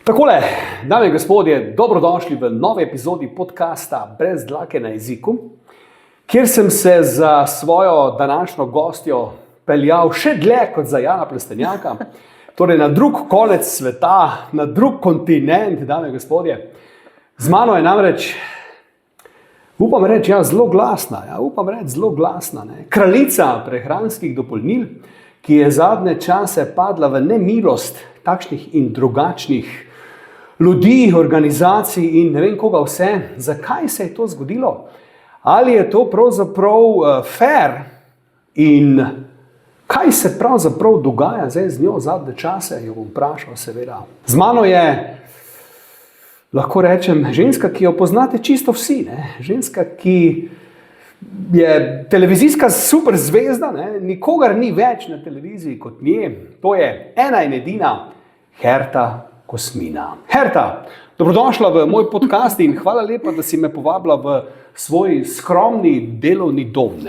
Takole, dame in gospodje, dobrodošli v novi epizodi podcasta Brez dlake na jeziku, kjer sem se za svojo današnjo gostjo peljal še dlje kot za Jana Plestenjaka, torej na drug konec sveta, na drug kontinent, dame in gospodje. Z mano je namreč, upam reči, zelo glasna, kraljica prehranskih dopolnil, ki je zadnje čase padla v nemilost takšnih in drugačnih ljudi, organizacij in ne vem koga vse. Zakaj se je to zgodilo? Ali je to pravzaprav fair? In kaj se pravzaprav dogaja zdaj z njo zadnje čase? Jo bom vprašal, seveda. Z mano je, lahko rečem, ženska, ki jo poznate čisto vsi. Ženska, ki je televizijska super zvezda, nikogar ni več na televiziji kot nje. To je ena in edina Herta Kosmina. Herta, dobrodošla v moj podcast in hvala lepa, da si me povabila v svoj skromni delovni dom.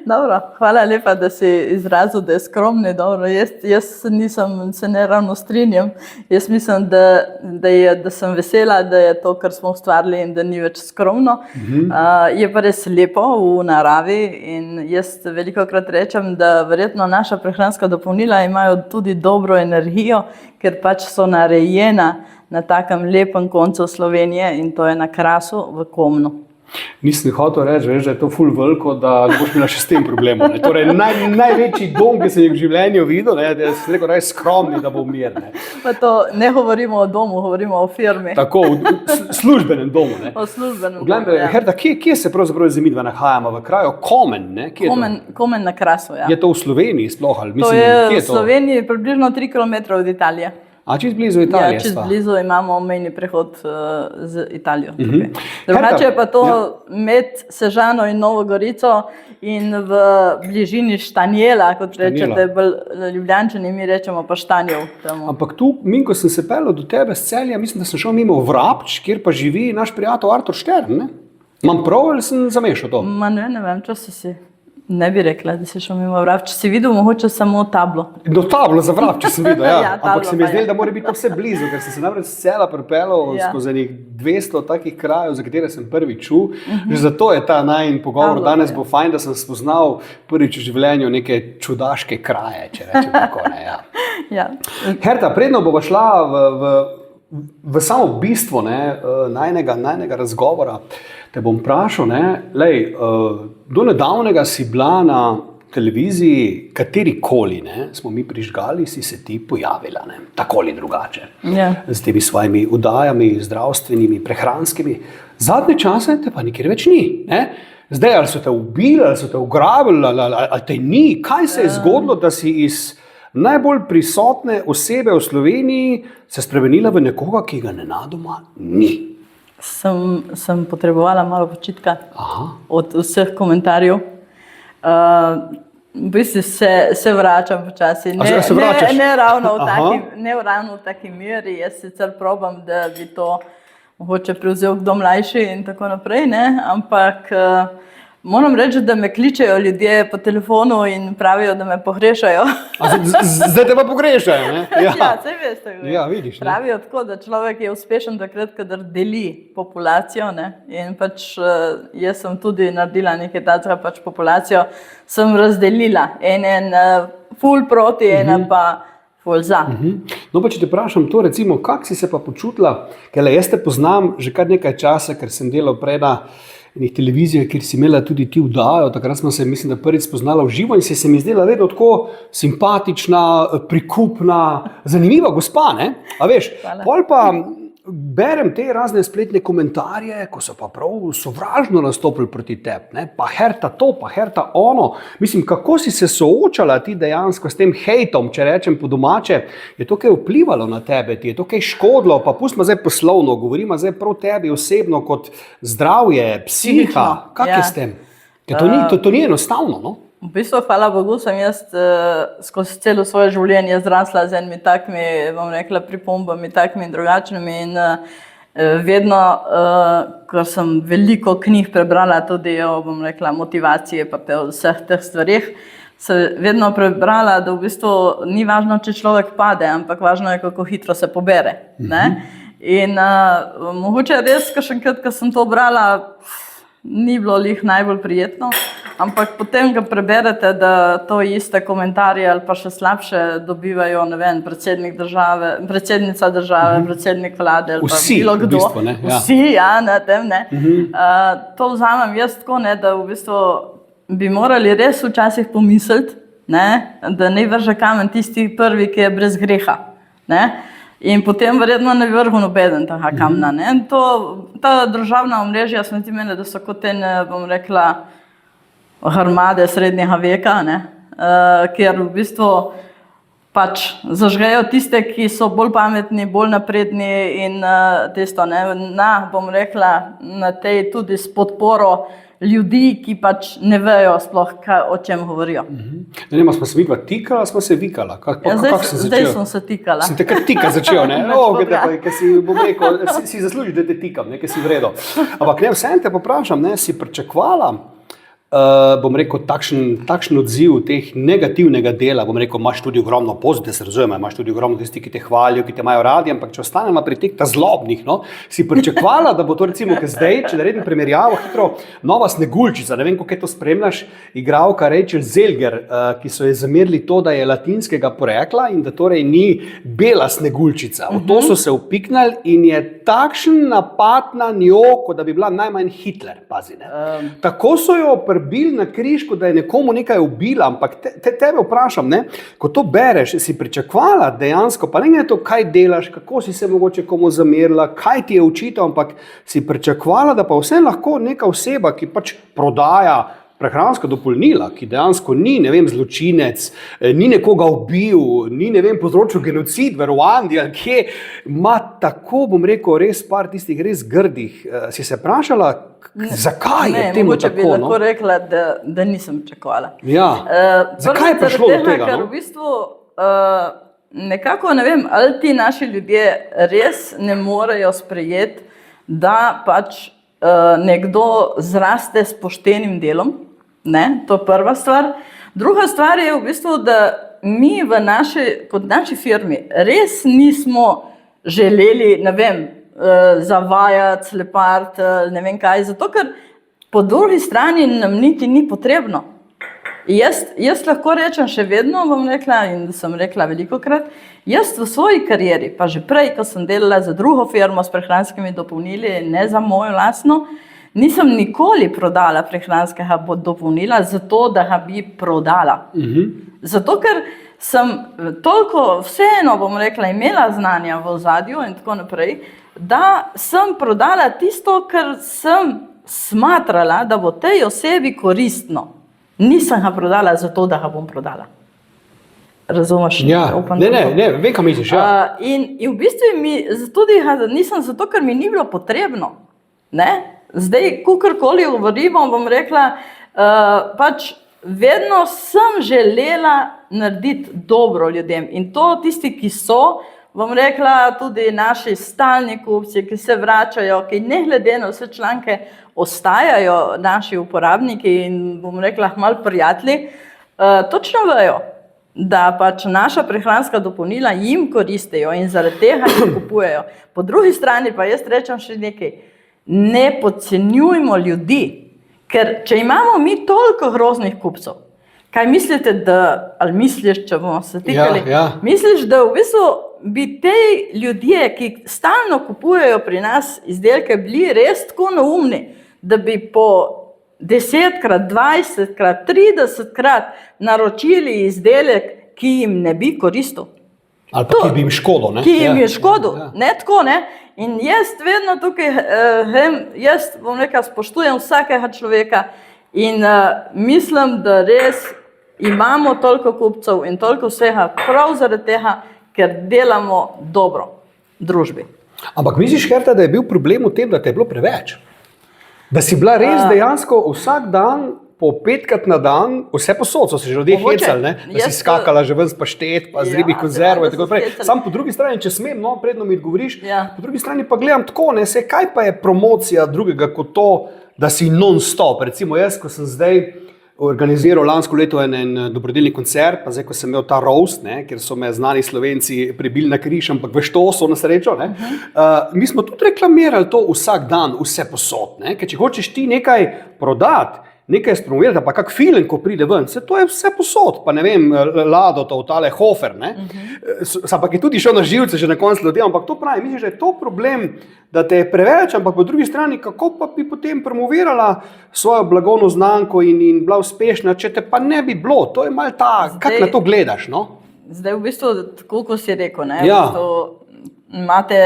Dobro, hvala lepa, da si izrazil, da je skromni. Dobro, jaz se ne ravno strinjam. Jaz mislim, da sem vesela, da je to, kar smo ustvarili in da ni več skromno. Je pa res lepo v naravi in jaz velikokrat rečem, da verjetno naša prehranska dopolnila imajo tudi dobro energijo, ker pač so narejena na takem lepem koncu Slovenije in to je na Krasu v Komnu. Nisem hotel reči, da je to ful veliko, da ne boš imela še s tem problemom. Torej, največji dom, ki sem jih v življenju videl, da sem rekel, da je skromni, da bo mir. Pa to ne govorimo o domu, govorimo o firmi. Tako, v službenem domu. O službenem domu, ja. Herta, kje se pravzaprav z midva nahajamo? V kraju Komen, Komen na Krasu, ja. Je to v Sloveniji sploh? Ali, to je v Sloveniji približno 3 km od Italije. A čist blizu Italije? Ja, čist blizu imamo mejni prehod z Italijo. Drugače je pa to med Sežano in Novo Gorico in v bližini Štanjela, kot rečete, Ljubljančani, mi rečemo pa Štanjev. Ampak tu, ko sem se peljal do tebe z Celja, mislim, da sem šel mimo Vrapč, kjer pa živi naš prijatelj Artur Štern. Imam prav ali sem zamešal to? Ne vem, če si. Ne bi rekla, da si šel mimo Vrapč. Si videl mogoče samo tablo. No, tablo za Vrapč sem videl, ja. Ja, ampak se mi zdelo, da mora biti to vse blizu, ker sem se namreč z Celja pripeljal skozi enih 200 takih krajev, za katere sem prvi čul. Že zato je ta najin pogovor danes bo fajn, da sem spoznal prvič v življenju neke čudaške kraje, če rečem tako. Ja. Herta, predno bova šla v samo bistvo najnega razgovora, te bom vprašal, do nedavnega si bila na televiziji, katerikoli, smo mi prižgali, si se ti pojavila, tako ali drugače. Z temi svojimi vdajami, zdravstvenimi, prehranskimi. Zadnje čase te pa nikjer več ni. Zdaj, ali so te ubili, ali so te ugrabili, ali te ni. Kaj se je zgodilo, da si iz najbolj prisotne osebe v Sloveniji se spremenila v nekoga, ki ga nenadoma ni? Sem potrebovala malo počitka od vseh komentarjev. V bistvu se vračam počasi. Ne ravno v taki meri. Jaz sicer probam, da bi to mogoče prevzel kdo mlajši in tako naprej, ampak moram reči, da me kličejo ljudje po telefonu in pravijo, da me pogrešajo. Zdaj te pa pogrešajo, ne? Ja, saj veste. Ja, vidiš. Pravijo tako, da človek je uspešen takrat, kadar deli populacijo. In pač jaz sem tudi naredila nekaj takega, pač populacijo sem razdelila. En ful proti, ena pa ful za. No pa če te vprašam to, recimo, kak si se pa počutila, ker jaz te poznam že kar nekaj časa, ker sem delal prej na enih televizijah, kjer si imela tudi ti vdajo, takrat smo se, mislim, da prvič spoznala v živo in se mi zdela vedno tako simpatična, prikupna, zanimiva gospa, A veš, pol pa berem te razne spletne komentarje, ko so pa prav sovražno nastopili proti tebi, pa Herta to, pa Herta ono. Mislim, kako si se soočala ti dejansko s tem hejtom, če rečem po domače, je to kaj vplivalo na tebe, ti je to kaj škodilo, pa pustimo zdaj poslovno, govorimo zdaj prav tebi osebno kot zdravje, psiha, kak je s tem? To ni enostavno, no? V bistvu, hvala Bogu, sem jaz skozi celo svoje življenje zrasla z enimi takimi, bom rekla, pripombami, takimi in drugačnimi in vedno, ko sem veliko knjig prebrala tudi o, bom rekla, motivacije pa o vseh teh stvarih, se vedno prebrala, da v bistvu ni važno, če človek pade, ampak važno je, kako hitro se pobere. Ne? In mogoče res, kakšenkrat, ko sem to brala, ni bilo lih najbolj prijetno, ampak potem ga preberete, da to iste komentarje ali pa še slabše dobivajo, ne vem, predsednica države, predsednik vlade ali pa bilo kdo. V bistvu, ne? Ja. Vsi, ja, na tem, ne. To vzamem jaz tako, ne, da v bistvu bi morali res včasih pomisliti, ne, da ne vrže kamen tisti prvi, ki je brez greha. Ne. In potem verjetno ne vrhu nobeden tega kamna. Ne. Ta državna omrežja se mi zdi meni, da so kot ene, bom rekla, armade srednjega veka, ne, kjer v bistvu pač zažgejo tiste, ki so bolj pametni, bolj napredni in tisto, ne, bom rekla, na tej tudi s podporo ljudi, ki pač ne vejo sploh, o čem govorijo. Smo se vidva tikala, smo se vikala. Zdaj sem se tikala. Sem te kar tika začel, ne? Si zaslužiš, da te tikam, ne, ker si v redu. Ampak ne, vsem te poprašam, ne, si pričakovala, bom rekel, takšen odziv teh negativnega dela, bom rekel, imaš tudi ogromno pozitivnih, se razumemo, imaš tudi ogromno tistih, ki te hvalijo, ki te imajo radi, ampak če ostanemo pri teh zlobnih, no, si pričakovala, da bo to recimo, ker zdaj, če naredim primerjavo, hitro, nova Sneguljčica, ne vem, kako to spremljaš, igralka Rachel Zelger, ki so je zamerili to, da je latinskega porekla in da torej ni bela Sneguljčica. V to so se upiknili in je takšen napad na njo, kot da bi bila najmanj Hitler, pazi, ne. Tako so jo bil na križku, da je nekomu nekaj ubila, ampak tebe vprašam, ne, ko to bereš, si pričakovala dejansko, pa ne to, kaj delaš, kako si se mogoče komu zamerila, kaj ti je učitev, ampak si pričakovala, da pa vse lahko neka oseba, ki pač prodaja prehranska dopolnila, ki dejansko ni, ne vem, zločinec, ni nekoga ubil, ni, ne vem, povzročil genocid v Ruandi ali kje, ima tako, bom rekel, res par tistih res grdih. Si se vprašala, zakaj je temu tako? Mogoče bi lahko rekla, da nisem čakovala. Ja. Zakaj je prišlo do tega? Ker v bistvu nekako, ne vem, ali ti naši ljudje res ne morejo sprejeti, da pač nekdo zraste s poštenim delom. Ne, to je prva stvar. Druga stvar je v bistvu, da mi kot naši firmi res nismo želeli, ne vem, zavajati, slepati, ne vem kaj, zato ker po drugi strani nam niti ni potrebno. Jaz lahko rečem še vedno, bom rekla, in sem rekla velikokrat, jaz v svoji karieri, pa že prej, ko sem delala za drugo firmo s prehranskimi dopolnili, ne za mojo lastno, nisem nikoli prodala prehranskega dopolnila zato, da ga bi prodala. Zato, ker sem toliko vseeno, bom rekla, imela znanja v ozadju in tako naprej, da sem prodala tisto, kar sem smatrala, da bo tej osebi koristno. Nisem ga prodala zato, da ga bom prodala. Razumeš? Ja, ne, vem, kaj misliš. Ja. In v bistvu tudi nisem zato, ker mi ni bilo potrebno. Ne? Zdaj, kakorkoli govorimo, bom rekla, pač vedno sem želela narediti dobro ljudem. In to tisti, ki so, bom rekla, tudi naši stalni kupci, ki se vračajo, ki ne glede na vse članke ostajajo naši uporabniki in, bom rekla, malo prijatelji, točno vejo, da pač naša prehranska dopolnila jim koristijo in zaradi tega jih kupujejo. Po drugi strani pa jaz rečem še nekaj, ne podcenjujmo ljudi, ker če imamo mi toliko groznih kupcev, kaj mislite, ali misliš, če bomo se tikali, misliš, da v bistvu bi te ljudje, ki stalno kupujejo pri nas izdelke, bili res tako neumni, da bi po 10-krat, 20-krat, 30-krat naročili izdelek, ki jim ne bi koristil. Ali pa ki bi jim škodil, ne? Ki jim je škodil, ne tako, ne? In jaz vedno tukaj, jaz bom rekla, spoštujem vsakega človeka in mislim, da res imamo toliko kupcev in toliko vsega prav zaradi tega, ker delamo dobro družbi. Ampak misliš, Herta, da je bil problem v tem, da te je bilo preveč? Da si bila res dejansko vsak dan, po 5-krat na dan, vse posod, so se že ljudje hecali, ne? Da si skakala že ven s paštet, pa z ribih konzervo in tako naprej. Sam po drugi strani, če smem, no, predno mi odgovoriš, po drugi strani pa gledam tako, ne, kaj pa je promocija drugega kot to, da si non-stop. Recimo jaz, ko sem zdaj organiziral lansko leto en dobrodelni koncert, pa zdaj, ko sem imel ta roast, ker so me znani Slovenci prebili na križ, ampak veš to so na srečo. Mi smo tudi reklamirali to vsak dan, vse posod. Ker če hočeš ti nekaj prodati, nekaj spromovirati, pa kak film, ko pride ven, to je vse posod, pa ne vem, Lado, tale Hofer, ampak je tudi šel na živce že na koncu ljudi, ampak to pravi, mislim, že je to problem, da te je preveč, ampak po drugi strani, kako pa bi potem promovirala svojo blagovno znamko in bila uspešna, če te pa ne bi bilo, to je malo ta, kak na to gledaš, no? Zdaj v bistvu, tako kot si rekel, v bistvu, imate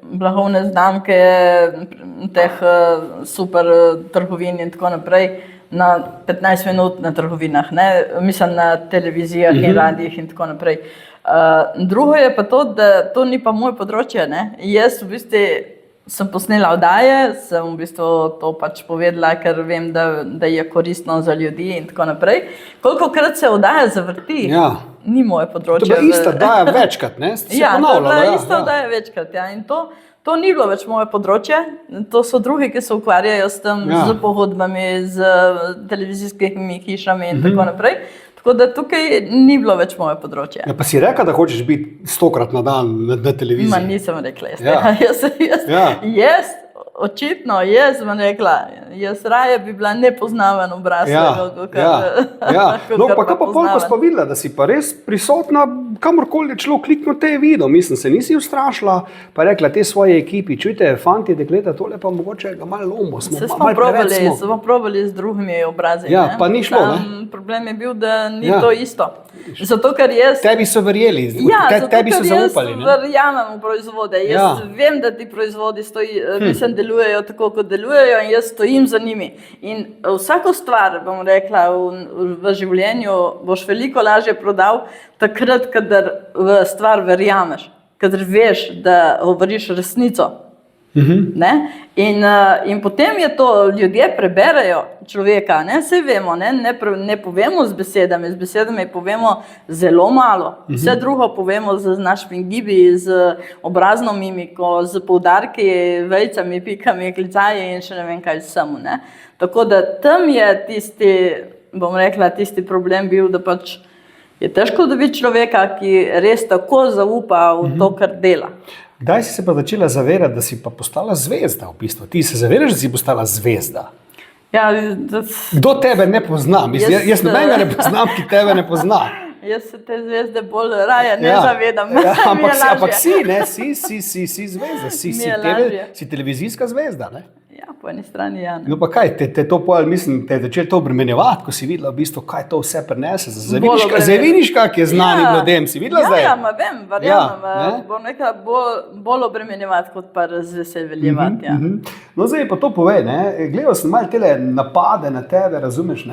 blagovne znamke teh super trgovin in tako naprej, na 15 minut na trgovinah, mislim na televizijah in radijih in tako naprej. Drugo je pa to, da to ni pa moje področje. Jaz v bistvu sem posnela oddaje, sem v bistvu to pač povedala, ker vem, da je koristno za ljudi in tako naprej. Kolikokrat se oddaja zavrti, ni moje področje. To je ista oddaja večkrat, se ponavljalo. Ja, to je ista oddaja večkrat, in to ni bilo več moje področje, to so drugi, ki se ukvarjajo s tem, z pogodbami, z televizijskimi hišami in tako naprej. Tako da tukaj ni bilo več moje področje. Ja, pa si rekla, da hočeš biti 100-krat na dan na televiziji? Ma nisem rekla. Jaz, očitno, jaz sem rekla, jaz raje bi bila nepoznaven obraz. No, pa kaj pa polko si pa videla, da si pa res prisotna, kamorkoli je človek kliknil te video, mislim, se nisi ustrašila, pa rekla te svoje ekipi, čujte, fanti, dekleta, tole pa mogoče ga malo lomo, smo probali z drugimi obrazi. Ja, pa ni šlo, problem je bil, da ni to isto. Zato, ker jaz... Tebi so verjeli, tebi so zaupali. Jaz verjamem v proizvode, jaz vem, da ti proizvodi delujejo tako, kot delujejo in jaz stojim za njimi. In vsako stvar, bom rekla, v življenju boš veliko lažje prodal takrat, kadar v stvar verjameš, kadar veš, da govoriš resnico. In potem je to, ljudje preberejo človeka, vse vemo, ne povemo z besedami povemo zelo malo, vse drugo povemo z našimi gibi, z obrazno mimiko, z poudarki, vejcami, pikami, klicaji in še ne vem kaj vsemu. Tako da tam je tisti, bom rekla, tisti problem bil, da pač je težko dobiti človeka, ki res tako zaupa v to, kar dela. Kdaj si se pa začela zavedati, da si pa postala zvezda v bistvu? Ti se zavedaš, da si postala zvezda? Kdo tebe ne pozna? Jaz nobenega ne poznam, ki tebe ne pozna. Jaz se te zvezde bolj raje ne zavedam. Ampak si zvezda, si televizijska zvezda, ne? Ja, po eni strani, ja. No pa kaj, te to pojel, mislim, te je začel to obremenjevati, ko si videla v bistvu, kaj to vse prenese. Zdaj vidiš, kak je znanim ljudem, si videla zdaj? Ja, vem, verjamem. Bom nekaj bolj obremenjevati, kot pa razveseljevati. No, zdaj pa to povej, gledal sem malo tele napade na tebe, razumeš,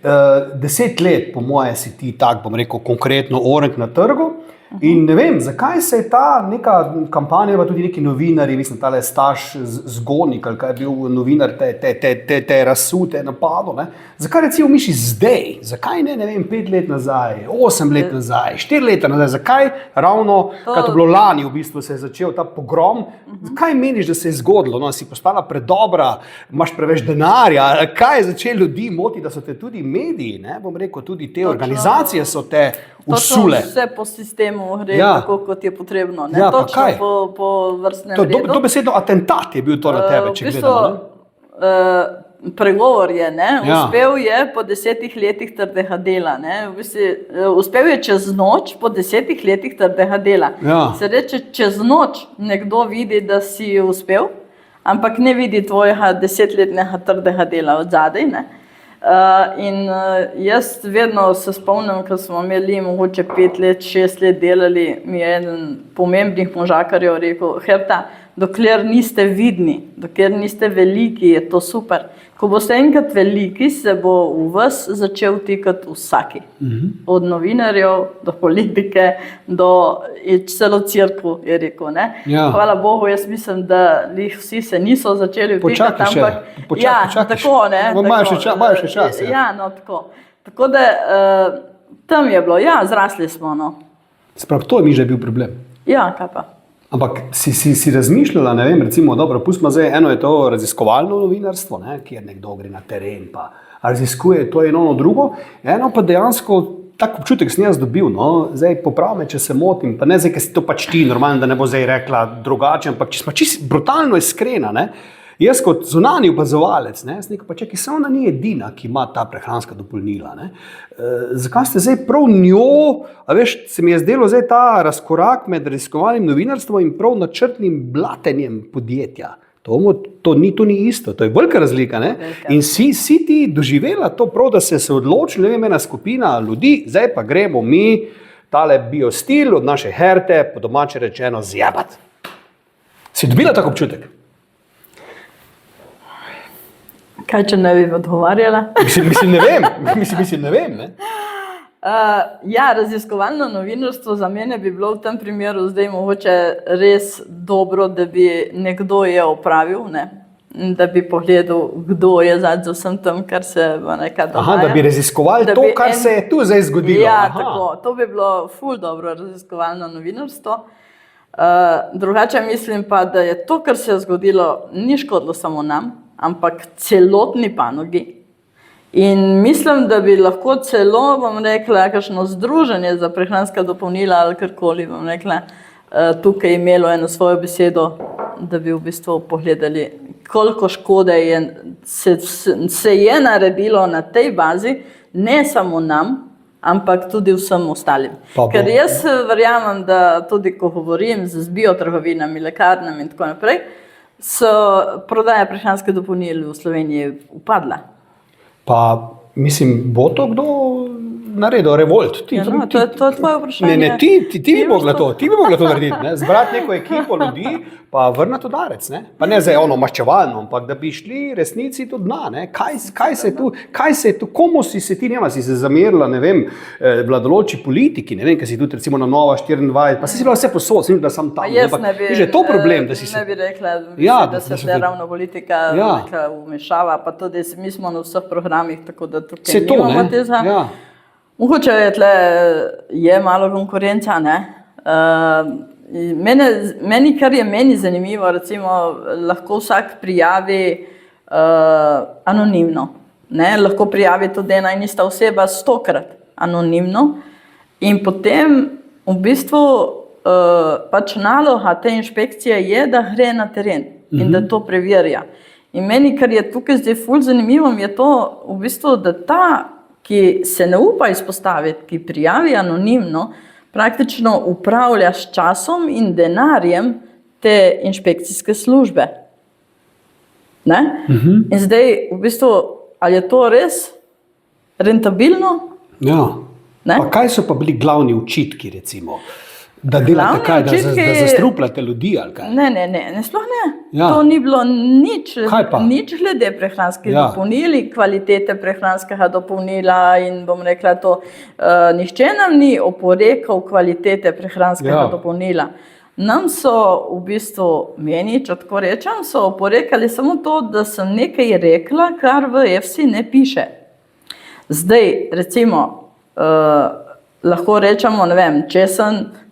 10 let, po moje, si ti tak, bom rekel, konkretno orenk na trgu. In ne vem, zakaj se je ta neka kampanja, pa tudi neki novinari, mislim, tale Staš Zgonik, ali kaj je bil novinar, te razsute napadlo, zakaj recimo misliš zdaj, zakaj ne vem, 5 let nazaj, 8 let nazaj, 4 leta nazaj, zakaj ravno, kaj to bilo lani v bistvu se je začel ta pogrom, zakaj meniš, da se je zgodilo, si postala predobra, imaš preveč denarja, kaj je začelo ljudi moti, da so te tudi mediji, bom rekel, tudi te organizacije so te usule. Točno vse po sistemu gre tako, kot je potrebno. Točno po vrstnem redu. Dobesedno atentat je bil to na tebe, če gledamo. Pregovor je, uspel je po 10 letih trdega dela. Uspel je čez noč po 10 letih trdega dela. Se reče, čez noč nekdo vidi, da si uspel, ampak ne vidi tvojega 10-letnega trdega dela od zadaj. In jaz vedno se spomnim, ko smo imeli mogoče 5 let, 6 let delali, mi je eden pomembnih možakarjev rekel, Herta, dokler niste vidni, dokler niste veliki, je to super. Ko boste enkrat veliki, se bo v vas začel tikati vsaki. Od novinarjev do politike, do celo cirkvu, je rekel. Hvala Bogu, jaz mislim, da vsi se niso začeli vtikati, ampak tako, Imajo še čas. Tako da tam je bilo, zrasli smo. Sprav, to je mi že bil problem. Ja, kaj pa. Ampak si razmišljala, ne vem, recimo, dobro, pustimo zdaj, eno je to raziskovalno novinarstvo, ne, kjer nekdo gre na teren pa raziskuje to eno drugo, eno pa dejansko tak občutek sem jaz dobil, no, zdaj popravi me, če se motim, pa ne zdaj, ker si to pač ti, normalno, da ne bo zdaj rekla drugače, ampak če smo čisto brutalno iskrena, ne, jaz kot zunanji opazovalec, ne, jaz nekaj pa čakaj, samo ona ni edina, ki ima ta prehranska dopolnila, ne. Zakaj ste zdaj prav njo, a veš, se mi je zdelo zdaj ta razkorak med raziskovalnim novinarstvom in prav načrtnim blatenjem podjetja. To ni isto, to je velika razlika, ne? In si ti doživela to prav, da se odločili, ne vem, ena skupina ljudi, zdaj pa gremo mi tale biostil od naše herte, po domače rečeno, zjebati. Si dobila tak občutek? Kaj, če ne bi odgovarjala? Mislim, ne vem, ne? Ja, raziskovalno novinarstvo za mene bi bilo v tem primeru zdaj mogoče res dobro, da bi nekdo je opravil, ne? Da bi pogledal, kdo je za vsem tem, kar se nekaj dogaja. Aha, da bi raziskovali to, kar se je tu zdaj zgodilo. Ja, tako, to bi bilo ful dobro raziskovalno novinarstvo. Drugače mislim pa, da je to, kar se je zgodilo, ni škodilo samo nam, ampak celotni panogi. In mislim, da bi lahko celo, bom rekla, kakšno združenje za prehranska dopolnila ali karkoli, bom rekla, tukaj imelo eno svojo besedo, da bi v bistvu pogledali, koliko škode se je naredilo na tej bazi, ne samo nam, ampak tudi vsem ostalim. Ker jaz verjamem, da tudi ko govorim z biotrgovinami, lekarnami in tako naprej, so prodaja prehranske dopolnil v Sloveniji upadla. Pa, mislim, bo to kdo naredil revolt? To je tvoje vprašanje. Ne, ti bi mogla to narediti, ne? Zbrati neko ekipo ljudi, pa vrnati udarec, ne? Pa ne zdaj ono maščevalno, ampak da bi šli resnici do dna, ne? Kaj se je tu, komu si se ti, nema, si se zamerila, ne vem, vladoloči politiki, ne vem, kaj si tudi recimo na Nova 24, pa si bila vse posod, sem da sam tam. Jaz ne bi rekla, da se ravno politika vmešava, pa tudi mi smo na vseh programih, tako da tukaj nimamo teza. Mogoče je malo konkurenca, ne? Kar je meni zanimivo, recimo, lahko vsak prijavi anonimno, ne? Lahko prijavi tudi ena in ista oseba 100-krat anonimno in potem v bistvu pač naloga te inšpekcije je, da gre na teren in da to preverja. In meni, kar je tukaj zdaj ful zanimivo, je to v bistvu, da ta, ki se ne upa izpostaviti, ki prijavi anonimno, praktično upravlja s časom in denarjem te inšpekcijske službe. Ne? In zdaj, v bistvu, ali je to res rentabilno? Ja. Pa kaj so pa bili glavni očitki, recimo? Da delate kaj, da zastrupljate ljudi ali kaj? Ne, sploh ne. To ni bilo nič glede prehranskih dopolnil, kvalitete prehranskega dopolnila in bom rekla to, nihče nam ni oporekal kvalitete prehranskega dopolnila. Nam so v bistvu, meni, če tako rečem, so oporekali samo to, da sem nekaj rekla, kar v EFSI ne piše. Zdaj, recimo, lahko rečemo, ne vem, česen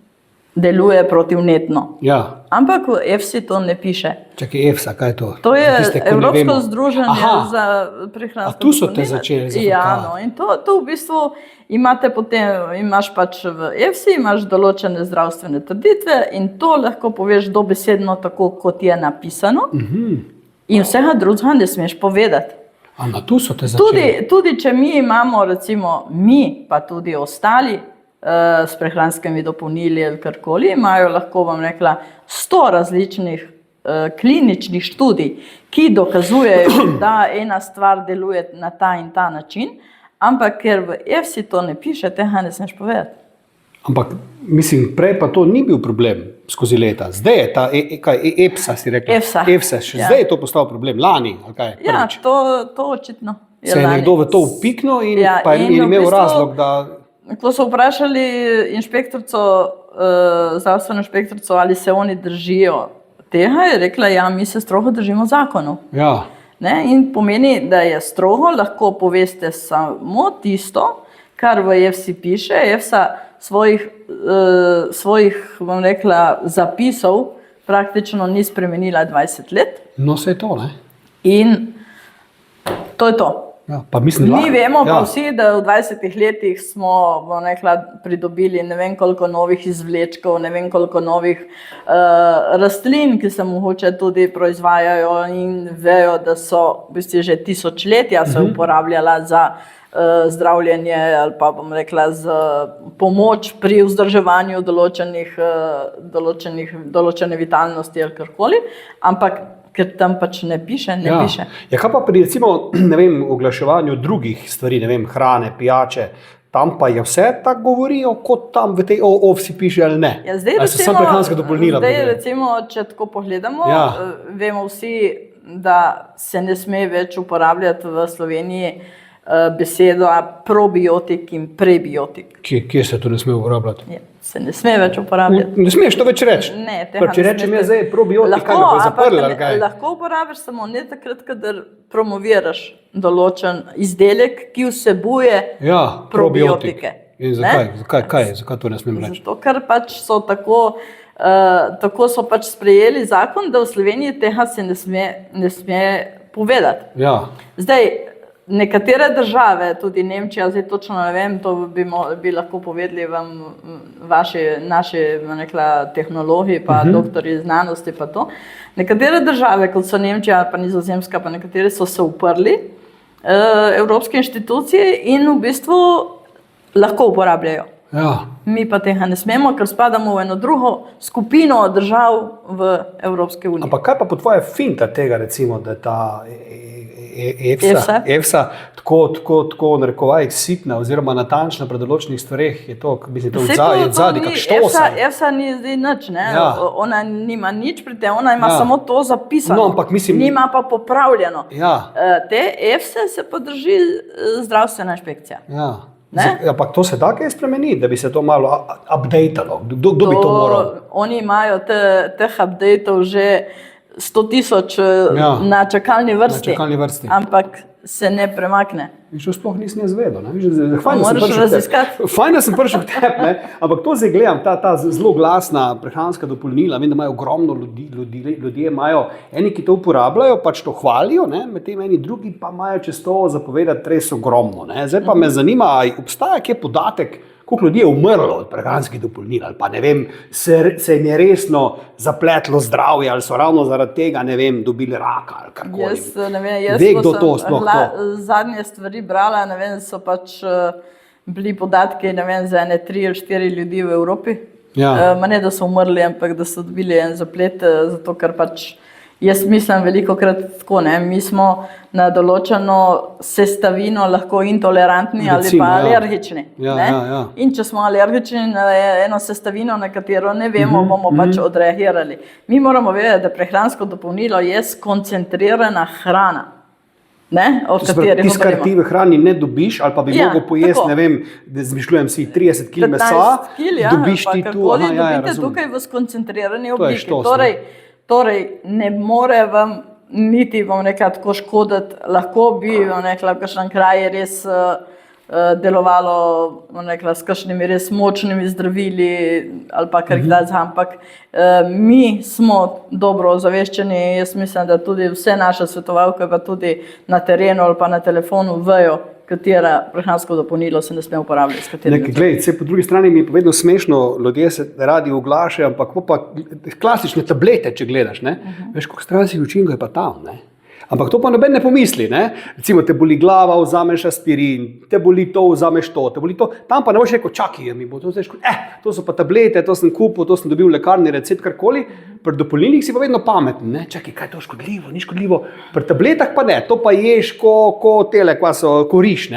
deluje protivnetno. Ja. Ampak v EFSI to ne piše. Čakaj, EFSA, kaj je to? To je Evropsko združenje za prehransko dopolnila. A tu so te začeli zafrkavati? Ja, no, in to v bistvu imaš pač v EFSI, imaš določene zdravstvene trditve in to lahko poveš dobesedno tako, kot je napisano. In vsega drugega ne smeš povedati. A na tu so te začeli? Tudi če mi imamo, recimo mi, pa tudi ostali, s prehranskimi dopolnili ali karkoli, imajo lahko, vam rekla, 100 različnih kliničnih študij, ki dokazujejo, da ena stvar deluje na ta in ta način, ampak ker v EFSI to ne piše, tega ne smeš povedati. Ampak, mislim, prej pa to ni bil problem skozi leta. Zdaj je ta, EFSA si rekla? EFSA, še zdaj je to postal problem, lani, ali kaj? Ja, to očitno. Se je nekdo v to vpiknil in pa je imel razlog, da... Ko so vprašali zdravstveno inšpektorico, ali se oni držijo tega, je rekla, ja, mi se strogo držimo zakonov. Ja. Ne? In pomeni, da je strogo, lahko poveste samo tisto, kar v EFSI piše. EFSA svojih bom rekla, zapisov praktično ni spremenila 20 let. No, se je to, ne? In to je to. Ja, pa mislim, Mi vemo pa vsi, da v 20 letih smo pridobili ne vem koliko novih izvlečkov, ne vem koliko novih rastlin, ki se mogoče tudi proizvajajo in vejo, da so v bistvu že tisočletja se uporabljala za zdravljenje ali pa bom rekla za pomoč pri vzdrževanju določene vitalnosti ali karkoli, ampak ker tam pač ne piše, piše. Ja, kaj pa pri recimo, ne vem, oglaševanju drugih stvari, ne vem, hrane, pijače, tam pa je vse tako govorijo, kot tam v tej OFSI piše ali ne? Ja, zdaj recimo, če tako pogledamo, vemo vsi, da se ne sme več uporabljati v Sloveniji besedo probiotik in prebiotik. Kje se to ne sme uporabljati? Ja, se ne sme več uporabljati. Ne smeš to več reči? Ne, če rečem je zdaj probiotik, kaj bo zaprli ali kaj? Lahko uporabiš samo ne takrat, kadar promoviraš določen izdelek, ki vsebuje probiotike. In zakaj to ne smem reči? Zato, ker pač so tako so pač sprejeli zakon, da v Sloveniji tega se ne sme povedati. Ja. Zdaj, nekatere države, tudi Nemčija, zdaj točno ne vem, to bi lahko povedali vam naši tehnologi, pa doktori znanosti, pa to. Nekatere države, kot so Nemčija, pa Nizozemska, pa nekatere so se uprli evropske inštitucije in v bistvu lahko uporabljajo. Ja. Mi pa tega ne smemo, ker spadamo v eno drugo skupino držav v Evropske unije. Ampak kaj pa po tvoje finta tega, recimo, da ta EFSA tako narekovajih sitna oziroma natančna pri določenih stvareh, je to, mislim, to je zadnji, kak štosa. EFSA ni zdaj nič, ne? Ja. Ona nima nič pri tem, ona ima samo to zapisano, no, ampak mislim, nima pa popravljeno. Ja. Te EFSA se pa drži zdravstvena inšpekcija. Ja. Ampak to se da kaj spremeniti, da bi se to malo updatalo? Kdo bi to moral? Oni imajo teh updatov že 100,000 na čakalni vrsti. Ampak se ne premakne. To sploh nisem jaz vedel. Moraš raziskati. Fajn, da sem prišel k tebi, ampak to zdaj gledam, ta zelo glasna prehranska dopolnila, vem, da imajo ogromno ljudje imajo, eni, ki to uporabljajo, pač to hvalijo, medtem eni drugi pa imajo čez to zapovedati res ogromno. Zdaj pa me zanima, obstaja kje podatek, koliko ljudi je umrlo od prehranskih dopolnil, ali pa ne vem, se jim je resno zapletlo zdravje, ali so ravno zaradi tega, ne vem, dobili raka ali karkoli. Jaz sem zadnje stvari brala, ne vem, so pač bili podatki, ne vem, za ene 3 ali 4 ljudi v Evropi. Ja. Ne, da so umrli, ampak da so dobili en zaplet, zato ker pač jaz mislim velikokrat tako, mi smo na določeno sestavino lahko intolerantni ali pa alergični. Ja. In če smo alergični na eno sestavino, na katero ne vemo, bomo pač odreagirali. Mi moramo vedeti, da prehransko dopolnilo je skoncentrirana hrana. Tisto, kar ti v hrani ne dobiš, ali pa bi mogel pojesti, ne vem, da zmišljujem si 30 kg mesa, dobiš ti tu. Dobite tukaj v skoncentrirani obliki. Torej, ne more vam niti, bom rekla, tako škoditi, lahko bi, bom rekla, v kakšnem kraju res delovalo, bom rekla, s kakšnimi res močnimi zdravili ali pa kar kdaj, ampak mi smo dobro ozaveščeni, jaz mislim, da tudi vse naše svetovalke pa tudi na terenu ali pa na telefonu vejo, katera prehransko dopolnilo se ne sme uporabljati. Po drugi strani mi je povedno smešno, ljudje se radi oglašajo, ampak pa klasične tablete, če gledaš, veš, koliko stranskih učinkov je pa tam, Ampak to pa noben ne pomisli, Recimo, te boli glava, vzameš aspirin, te boli to, vzameš to, te boli to. Tam pa ne boš rekel, čakaj, to so pa tablete, to sem kupil, to sem dobil v lekarni, recept, karkoli. Pri dopolnilnih si pa vedno pameten, Čakaj, kaj je to škodljivo, ni škodljivo. Pri tabletah pa ne, to pa ješ, ko tele, ko riš,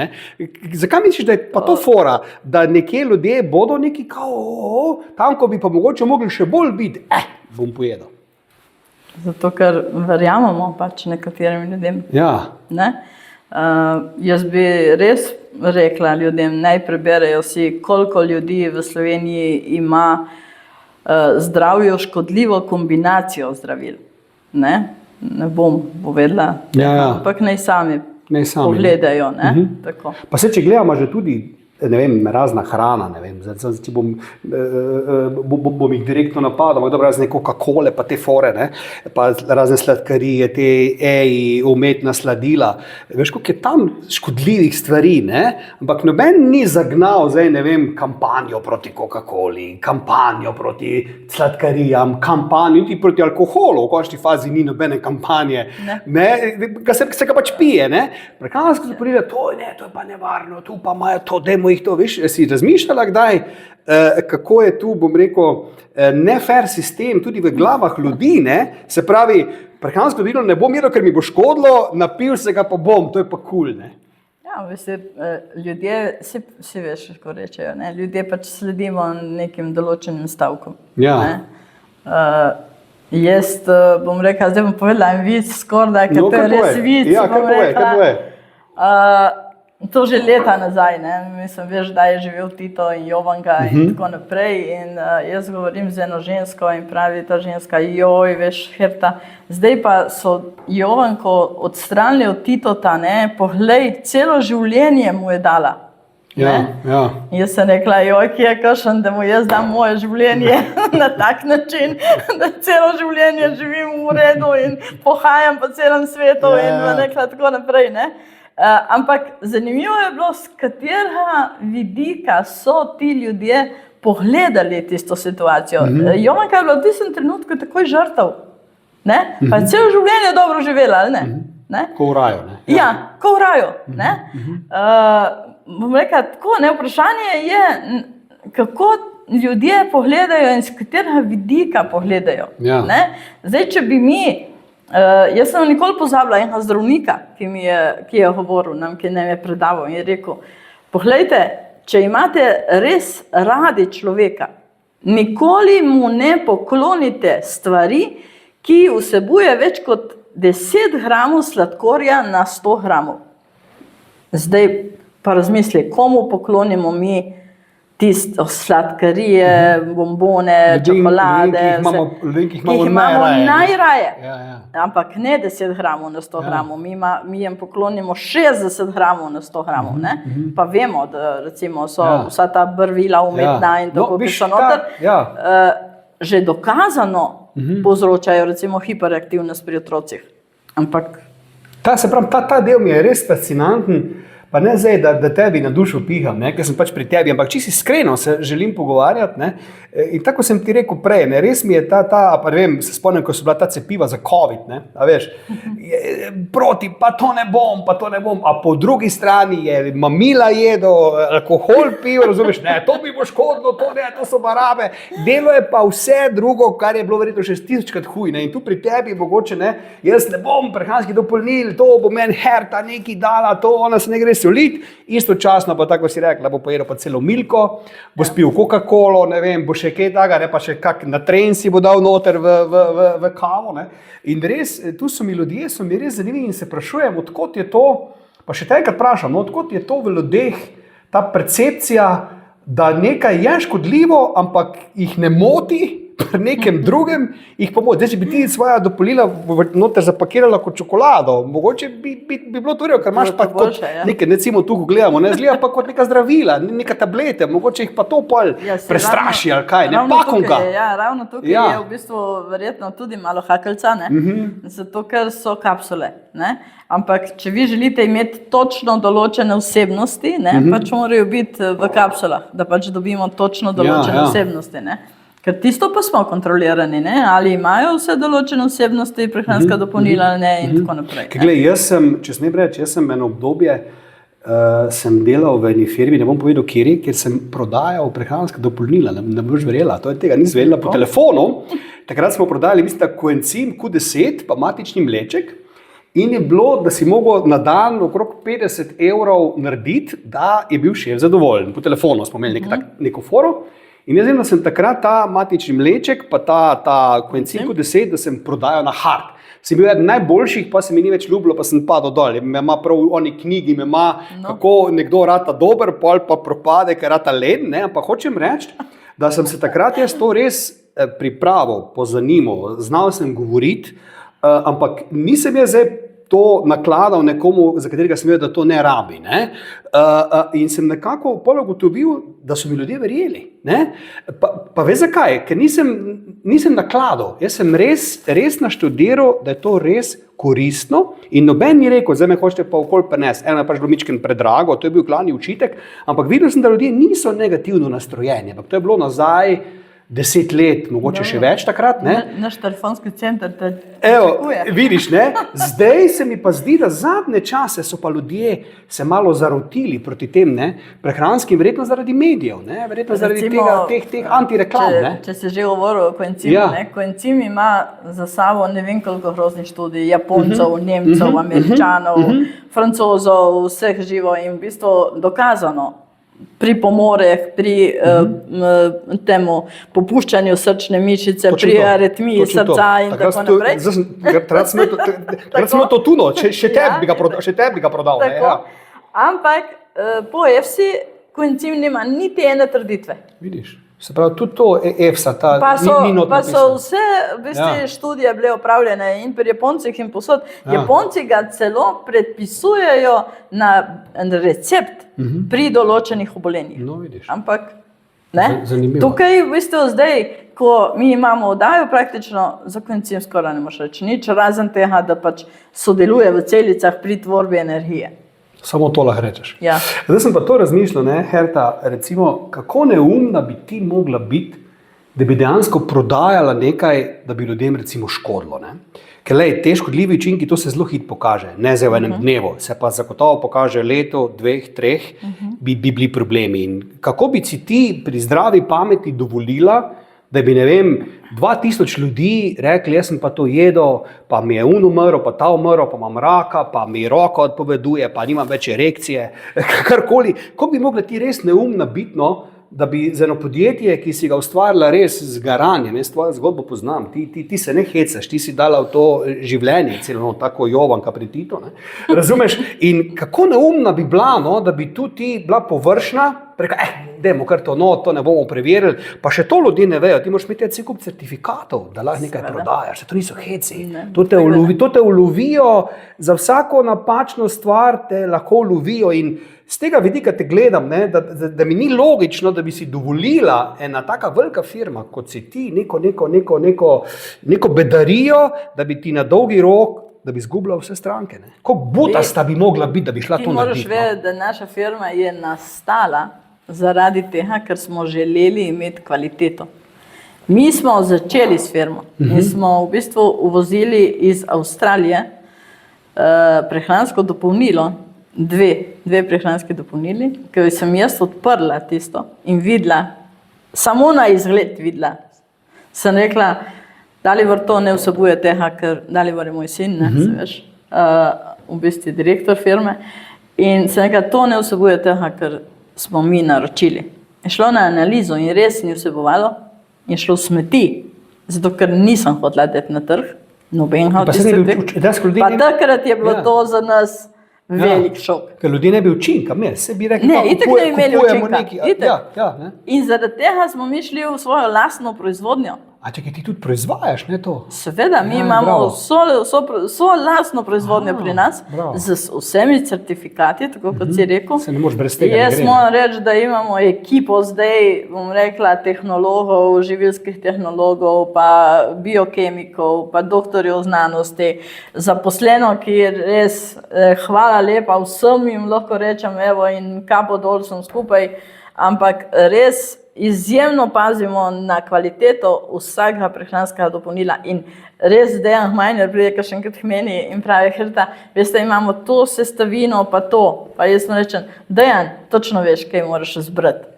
Zakaj misliš, da je pa to fora, da nekje ljudje bodo neki tam, ko bi pa mogoče mogli še bolj biti, bom pojedel. Zato, ker verjamemo pač nekaterim ljudem. Ja. Jaz bi res rekla ljudem, naj preberejo si, koliko ljudi v Sloveniji ima zdravju škodljivo kombinacijo zdravil. Ne bom povedala, ampak naj sami pogledajo. Tako. Pa če gledamo že tudi ne vem, razna hrana, ne vem, zdaj bom jih direktno napadal, dobro, razne Coca-Cole, pa te fore, ne, pa razne sladkarije, te umetna sladila. Veš, koliko je tam škodljivih stvari, ne, ampak noben ni zagnal, zdaj, ne vem, kampanjo proti Coca-Coli, kampanjo proti sladkarijam, kampanjo tudi proti alkoholu, v končni fazi ni nobene kampanje, ne, se ga pač pije, ne. Prehranska dopolnila, to je pa nevarno, tu pa imajo to, dajmo jih to, veš, si razmišljala kdaj, kako je tu, bom rekel, nefair sistem tudi v glavah ljudi, ne, se pravi, prehransko dopolnilo ne bom jedel, ker mi bo škodilo, napil se ga pa bom, to je pa kul, ne. Ja, ljudje, si veš, kako rečejo, ne, ljudje pač sledimo nekim določenim stavkom. Ja. Jaz bom rekla, zdaj bom povedala en vic skoraj, ker to je res vic. Ja, kaj poje? To že leta nazaj, ne? Mislim, veš, da je živel Tito in Jovanka in tako naprej. In jaz govorim z eno žensko in pravi ta ženska, joj, veš, Herta, zdaj pa so Jovanko odstranili od Titota, ne? Poglej, celo življenje mu je dala. Ja. Jaz sem rekla, joj, ki je kakšen, da mu jaz dam moje življenje na tak način, da celo življenje živim v redu in pohajam po celem svetu in rekla tako naprej, ne. Ampak zanimivo je bilo, z katerega vidika so ti ljudje pogledali tisto situacijo. Jovanka je bila v tistem trenutku takoj žrtev, ne, pa je celo življenje dobro živela, ali ne? Ko v raju, ne? Ja, ko v raju, ne. Bom rekla tako, ne, vprašanje je, kako ljudje pogledajo in z katerega vidika pogledajo. Ne? Zdaj, če bi mi, jaz sem nikoli pozabila enega zdravnika, ki je govoril nam, ki nam je predaval in je rekel, poglejte, če imate res radi človeka, nikoli mu ne poklonite stvari, ki vsebuje več kot 10 gramov sladkorja na 100 gramov. Zdaj, pa razmisli, komu poklonimo mi tisto sladkarije, bombone, čokolade, ki jih imamo najraje. Ampak ne 10 gramov na 100 gramov, mi jim poklonimo 60 gramov na 100 gramov. Ne? Pa vemo, da recimo so vsa ta barvila umetna in tako, ki so noter, že dokazano povzročajo recimo hiperaktivnost pri otrocih. Ampak ta del mi je res fascinanten. Pa ne zdaj, da tebi na dušo piham, ne, ker sem pač pri tebi, ampak čisto iskreno se želim pogovarjati, ne, in tako sem ti rekel prej, ne, res mi je pa ne vem, se spomnim, ko so bila ta cepiva za COVID, ne, a veš, proti, pa to ne bom, a po drugi strani je mamila jedel, alkohol pil, razumeš, ne, to bi bo škodilo, to so barabe, delo je pa vse drugo, kar je bilo verjetno še 1000-krat huj, ne, in tu pri tebi mogoče, ne, jaz ne bom prehranskih dopolnil, to bo meni Herta nekaj dala, to ona se ne gre solit, istočasno pa tako si rekla, bo pojedel pa celo milko, bo spil Coca-Colo, ne vem, bo še kaj takega, ne, pa še kak na tren si bo dal noter v kavo, ne. In res, tu so mi ljudje, so mi res zanimivi in se prašujem, odkot je to, pa še enkrat vprašam, odkot je to v ljudeh, ta percepcija, da nekaj je škodljivo, ampak jih ne moti, pri nekem drugem jih pomoč. Zdaj, če bi ti svoja dopolnila noter zapakirala kot čokolado, mogoče bi bilo to rejo, ker imaš pa kot nekaj, recimo tu, ko gledamo, ne, zgleda pa kot neka zdravila, neka tablete, mogoče jih pa to pol prestraši ali kaj, ne, pakonka. Ravno tukaj je v bistvu verjetno tudi malo hakeljca, ne, zato ker so kapsule, ne. Ampak, če vi želite imeti točno določene vsebnosti, ne, pač morajo biti v kapsulah, da pač dobimo točno določene vsebnosti, ne. Ker tisto pa smo kontrolirani, ne? Ali imajo vse določene vsebnosti, prehranska dopolnila ali ne in tako naprej. Glej, jaz sem eno obdobje, sem delal v eni firmi, ne bom povedal kjeri, kjer sem prodajal prehranska dopolnila, ne boš verjela, to je tega, nisem verjela po telefonu. Takrat smo prodajali, mislim, koencim Q10, pa matični mleček in je bilo, da si mogel na dan okrog 50 € narediti, da je bil šef zadovoljen. Po telefonu smo imeli neko foro. In jaz vem, da sem takrat ta matični mleček, pa ta koencim Q10, da sem prodajal na hard. Sem bil eden najboljših, pa se mi ni več ljubilo, pa sem padel dol. Me ima prav v oni knjigi, kako nekdo rata dober, pol pa propade, ker rata len, ne, ampak hočem reči, da sem se takrat jaz to res pripravil, pozanimal, znal sem govoriti, ampak nisem jaz zdaj to nakladal nekomu, za katerega sem vedel, da to ne rabi. Ne? In sem nekako ugotovil, da so mi ljudje verjeli. Ne? Pa veš zakaj? Ker nisem nakladal. Jaz sem res naštudiral, da je to res koristno in noben mi rekel, zdaj me hočete pa okoli prenesti, eno je pač bilo mičken predrago, to je bil glavni učitek, ampak videl sem, da ljudje niso negativno nastrojeni, ampak to je bilo nazaj 10 let, mogoče še več takrat. Ne? Naš telefonski center te Evo, vidiš, ne? Zdaj se mi pa zdi, da zadnje čase so pa ljudje se malo zarotili proti tem, ne? Prehranskim, verjetno zaradi medijev, ne? Verjetno zaradi teh antireklam. Če si že govoril o koencimu, koencim ima za sabo ne vem koliko groznih študij, Japoncev, Nemcev, Američanov, Francozov, vseh živo in v bistvu dokazano pripomore pri temu popuščanju srčne mišice, pri aritmiji srca in tako naprej. Takrat smo to tuno, še tebi bi ga prodal. Ampak po EFSI koencim nima niti ene trditve. Vidiš, se pravi, tudi to EFSA, ni not napisano. Pa so vse študije bile opravljene in pri Japoncih in posod. Japonci ga celo predpisujejo na recept pri določenih obolenjih. No, vidiš. Ampak tukaj v bistvu zdaj, ko mi imamo oddajo, praktično za koencim skoraj ne moreš reči nič, razen tega, da pač sodeluje v celicah pri tvorbi energije. Samo to lahko rečeš. Ja. Zdaj sem pa to razmišljal, Herta, recimo, kako neumna bi ti mogla biti, da bi dejansko prodajala nekaj, da bi ljudem recimo škodilo. Ne? Ker te škodljivi učinki, to se zelo hitro pokaže, ne zdaj v enem dnevu, se pa zagotovo pokaže leto, 2, 3, bi bili problemi. In kako bi si ti pri zdravi pameti dovolila, da bi, ne vem, 2000 ljudi rekli, jaz sem pa to jedel, pa mi je umrl, pa ta umrl, pa imam raka, pa mi roko odpoveduje, pa nimam več erekcije, karkoli. Kako bi mogla ti res neumna biti, da bi za eno podjetje, ki si ga ustvarila res z garanjem, jaz tvojo zgodbo poznam, ti se ne hecaš, ti si dala v to življenje, celo tako Jovanka pri Titu, ne? Razumeš? In kako neumna bi bila, da bi tu ti bila površna, dajmo kar to, to ne bomo preverili, pa še to ljudje ne vejo, ti moraš imeti cel kup certifikatov, da lahko nekaj prodajaš, to niso heci, to te ulovijo, za vsako napačno stvar te lahko ulovijo in z tega vidika te gledam, da mi ni logično, da bi si dovolila ena taka velika firma, kot si ti, neko bedarijo, da bi ti na dolgi rok, da bi izgubila vse stranke. Kako butasta bi mogla biti, da bi šla to narediti? Ti moraš vedeti, da naša firma je nastala zaradi tega, ker smo želeli imeti kvaliteto. Mi smo začeli s firmo in smo v bistvu uvozili iz Avstralije prehransko dopolnilo, dve prehranske dopolnili, ker sem jaz odprla tisto in videla, samo na izgled videla, sem rekla, Dalibor to ne vsebuje tega, ker Dalibor je moj sin, se veš, v bistvu direktor firme, in sem rekla, to ne vsebuje tega, ker smo mi naročili. Je šlo na analizo in res ni vsebovalo, je šlo smeti, zato ker nisem hotela dati na trg, nobenega od tistih. Pa takrat je bilo to za nas velik šok. Ker ljudje ne bi učinka imeli, se bi rekli, ne, itak ne imeli učinka. Ne? In zaradi tega smo mi šli v svojo lastno proizvodnjo. A čekaj, ti tudi proizvajaš, ne to? Seveda, mi imamo vso lastno proizvodnjo pri nas, z vsemi certifikati, tako kot si rekel. Se ne moreš brez tega ne gre. Jaz moram reči, da imamo ekipo zdaj, bom rekla, tehnologov, živilskih tehnologov, pa biokemikov, pa doktorjev znanosti, zaposleno, ki je res, hvala lepa vsem jim lahko rečem, evo in kapo dol sem skupaj, ampak res izjemno pazimo na kvaliteto vsakega prehranskega dopolnila in res Dejan Hmajner pride kakšenkrat k meni in pravi, Herta, veste, imamo to sestavino, pa to. Pa jaz mu rečem, Dejan, točno veš, kaj moraš zbrati.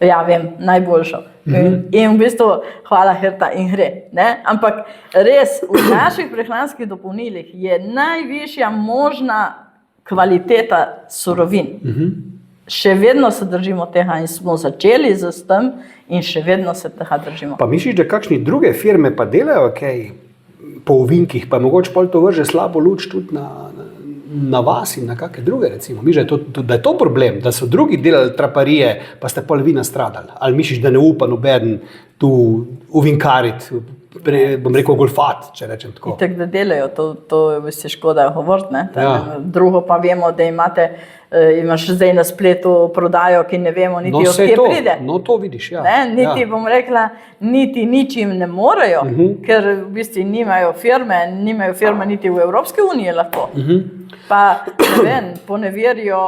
Ja, vem, najboljšo. In v bistvu, hvala Herta in gre. Ne? Ampak res, v naših prehranskih dopolnilih je najvišja možna kvaliteta surovin. Še vedno se držimo tega in smo začeli z tem in še vedno se tega držimo. Pa misliš, da kakšni druge firme pa delajo kaj po ovinkih, pa mogoče pol to vrže slabo luč tudi na vas in na kakšne druge, recimo? Misliš, da je to problem, da so drugi delali traparije, pa ste pol vi nastradali? Ali misliš, da ne upa nobeden tu ovinkariti bom rekel, golfat, če rečem tako. Tako da delajo, to je v bistvu škoda govoriti. Ja. Drugo pa vemo, da imaš zdaj na spletu prodajo, ki ne vemo niti od kje pride. No, to vidiš, ja. Niti, bom rekla, niti ničim ne morejo, ker v bistvu nimajo firme niti v Evropski uniji lahko. Pa, ne vem, poneverijo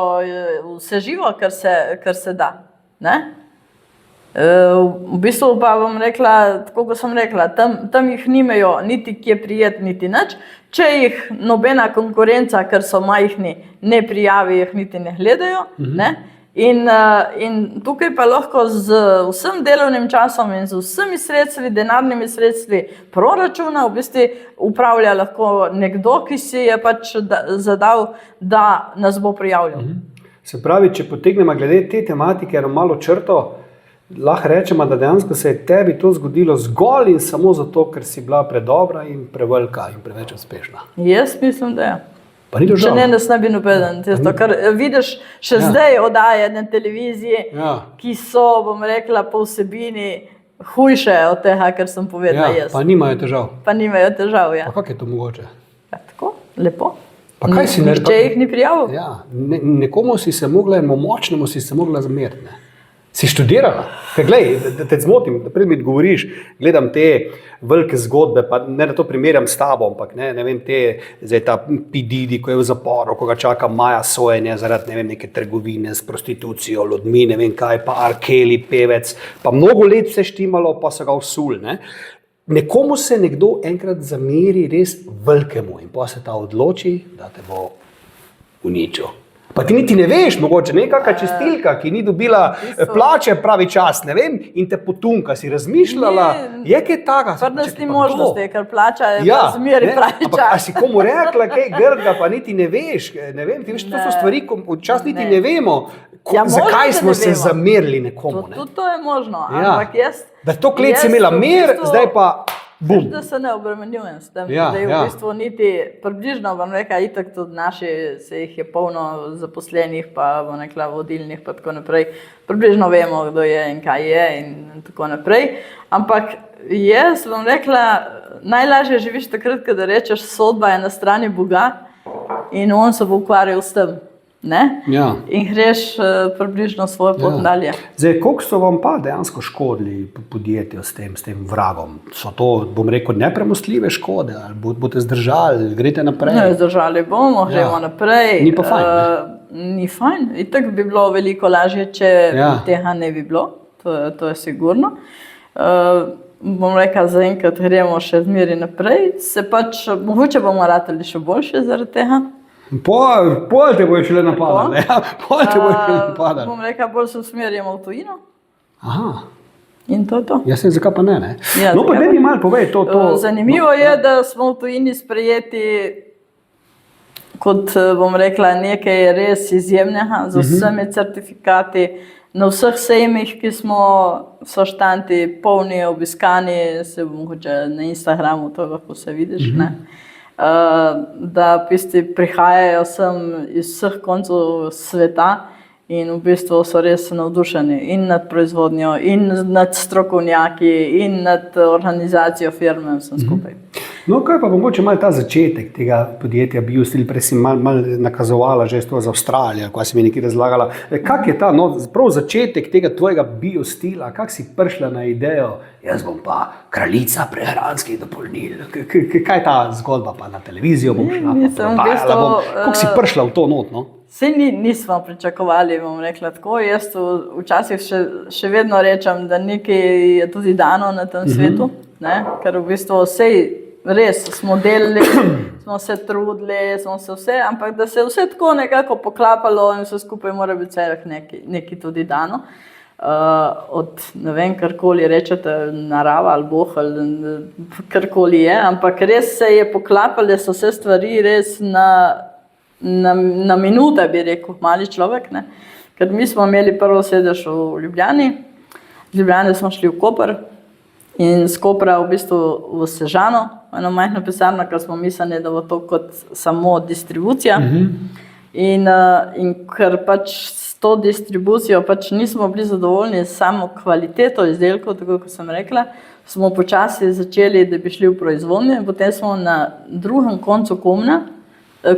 vse živo, kar se da. Ne? V bistvu pa bom rekla, tako kot sem rekla, tam jih nimajo niti kje prijeti, niti nič. Če jih nobena konkurenca, ker so majhni, ne prijavi, jih niti ne gledajo. Ne? In tukaj pa lahko z vsem delovnim časom in z vsemi sredstvi, denarnimi sredstvi proračuna v bistvu upravlja lahko nekdo, ki si je pač zadal, da nas bo prijavljal. Se pravi, če potegnemo glede te tematike eno malo črto, lahko rečemo, da dejansko se je tebi to zgodilo zgolj in samo zato, ker si bila predobra in prevelika in preveč uspešna. Jaz mislim, da je. Pa ni to žal. Če ne, nas ne bi nobeden. Ker vidiš še zdaj oddaje na televiziji, ki so, bom rekla, po vsebini hujše od tega, kar sem povedala jaz. Pa nimajo težav. Ja. Pa kako je to mogoče? Ja, tako, lepo. Pa kaj si nihče jih ni prijavil. Ja, nekomu si se mogla, močnemu si se mogla zmeriti. Si študirala? Ker glej, da te zmotim, da pred mi govoriš, gledam te velike zgodbe, pa ne da to primerjam s tabo, ampak ne vem, zdaj ta P. Diddy, ko je v zaporu, ko ga čaka maja sojenje zaradi, ne vem, neke trgovine s prostitucijo, ljudmi, ne vem kaj, pa R. Kelly, pevec, pa mnogo let vse štimalo, pa so ga vsul, ne. Nekomu se nekdo enkrat zameri res velikemu in pa se ta odloči, da te bo uničil. Pa ti niti ne veš, mogoče nekakva čistilka, ki ni dobila plače pravi čas, ne vem, in te potunka, si razmišljala, je kaj taka? Prnas ni možnosti, ker plača je pa zmeri pravi čas. Ampak a si komu rekla kaj grdga, pa niti ne veš, ne vem, ti veš, to so stvari, včasih niti ne vemo, zakaj smo se zamerili nekomu. Tudi to je možno, ampak jaz... Da to klet si imela mir, zdaj pa... Bum. Da se ne obremenjujem s tem, da je v bistvu niti približno, bom rekla, itak tudi naši, se jih je polno zaposlenih, pa bom rekla vodilnih, pa tako naprej. Približno vemo, kdo je in kaj je in tako naprej. Ampak jaz bom rekla, najlažje živiš takrat, kada rečeš, sodba je na strani Boga in on se bo ukvarjal s tem. Ne? Ja. In greš približno svojo pot dalje. Zdaj, koliko so vam pa dejansko škodili podjetja s tem vragom? So to, bom rekel, nepremostljive škode? Ali boste zdržali, greste naprej? Ne, zdržali bomo, gremo naprej. Ni pa fajn, ni fajn. Itak bi bilo veliko lažje, če tega ne bi bilo. To je sigurno. Bom rekla, zaenkrat gremo še zmeri naprej. Se pač, mogoče bomo ratali še boljše zaradi tega. Pol te bojo šele napadali. Bom rekla, bolj se usmerjamo v tujino. Aha. In to je to. Jaz sem, zakaj pa ne? No, pa daj mi malo povej to. Zanimivo je, da smo v tujini sprejeti kot, bom rekla, nekaj res izjemnega, z vsemi certifikati, na vseh sejmih, ki so štanti polni, obiskani, se mogoče na Instagramu to lahko se vidiš, ne? Da v bistvu prihajajo sem iz vseh koncev sveta in v bistvu so res navdušeni in nad proizvodnjo, in nad strokovnjaki, in nad organizacijo firme, vsem skupaj. No, kaj pa mogoče malo ta začetek tega podjetja BioSteel, prej si malo nakazovala že to za Avstralijo, ko si mi nekaj razlagala. Kak je ta, prav začetek tega tvojega BioSteela, kak si prišla na idejo, jaz bom pa kraljica prehranskih dopolnil? Kaj je ta zgodba pa na televizijo bom šla, pa prodajala bom? Kako si prišla v to not, no? Saj nismo pričakovali, bom rekla tako. Jaz včasih še vedno rečem, da nekaj je tudi dano na tem svetu, ne? Ker v bistvu res smo delali, smo se trudili, smo se vse, ampak da se vse tako nekako poklapalo in vse skupaj mora biti nekaj tudi dano. Od, ne vem, karkoli rečete, narava ali Bog ali karkoli je, ampak res se je poklapalo, so se stvari res na minute, bi rekel, mali človek, ne. Ker mi smo imeli prvo sedež v Ljubljani, z Ljubljane smo šli v Koper in z Kopra v bistvu v Sežano, eno majhno pisarno, ker smo mislili, da bo to kot samo distribucija. In ker pač s to distribucijo pač nismo bili zadovoljni samo kvaliteto izdelkov, tako kot sem rekla, smo počasi začeli, da bi šli v proizvodnjo in potem smo na drugem koncu Komna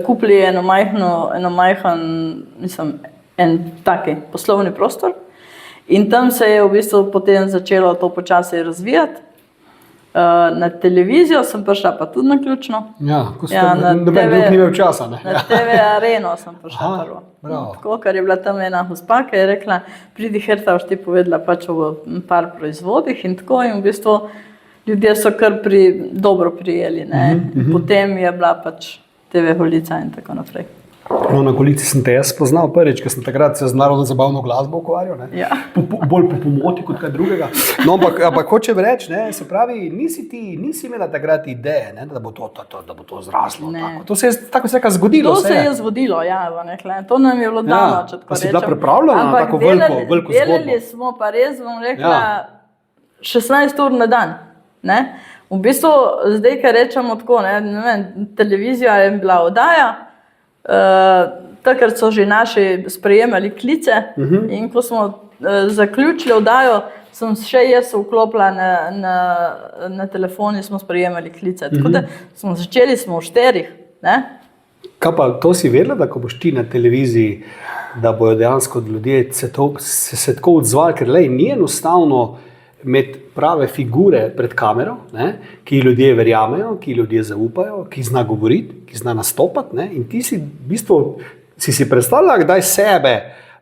kupili en taki poslovni prostor in tam se je v bistvu potem začelo to počasi razvijati. Na televizijo sem prišla pa tudi naključno. Noben drug ni imel časa. Ne? Na TV Areno sem prišla prvo. Tako, ker je bila tam ena gospa, ki je rekla, pridi Herta, boš ti povedala pač o par proizvodih in tako in v bistvu ljudje so kar dobro prijeli. Ne? Potem je bila pač TV Holica in tako naprej. Na Golici sem te jaz spoznal prvič, ker sem takrat se z narodno-zabavno glasbo ukvarjal. Ja. Bolj po pomoti kot kaj drugega. No, ampak hočem reči, se pravi, nisi imela takrat ideje, ne, da bo to zraslo. To se je tako se zgodilo. To se je zgodilo, ja. To nam je bilo dano, če tako rečem. Si bila pripravljena na tako veliko zgodbo? Delali smo pa res, bom rekla, 16 ur na dan. Ne? V bistvu, zdaj, kaj rečemo tako, ne vem, televizija je bila oddaja, takrat so že naši sprejemali klice in ko smo zaključili oddajo, sem še jaz vklopila na telefon in smo sprejemali klice. Tako da smo začeli v 4. Ne? Kaj pa, to si vedela, da ko boš ti na televiziji, da bojo dejansko ljudje se tako odzvali, ker ni enostavno imeti prave figure pred kamero, ne, ki ljudje verjamejo, ki ljudje zaupajo, ki zna govoriti, ki zna nastopati. Ne, in ti si v bistvu si predstavljala kdaj sebe,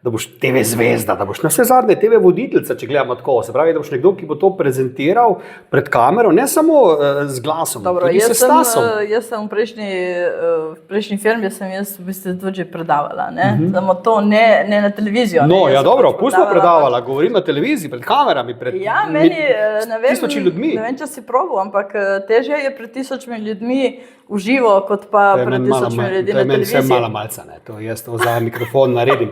da boš TV zvezda, da boš na vse zadnje TV voditeljica, če gledamo tako. Se pravi, da boš nekdo, ki bo to prezentiral pred kamero, ne samo z glasom, tudi s stasom. Jaz sem v prejšnji firmi, jaz v bistvu tudi že predavala. Samo to ne na televizijo. No, ja dobro, pustimo predavala, govorim na televiziji, pred kamerami, pred tisoči ljudmi. Ne vem, če si probal, ampak težje je pred tisočmi ljudmi v živo, kot pa pred tisočmi ljudi na televiziji. To je meni vse mala malca, to jaz to za mikrofon naredim.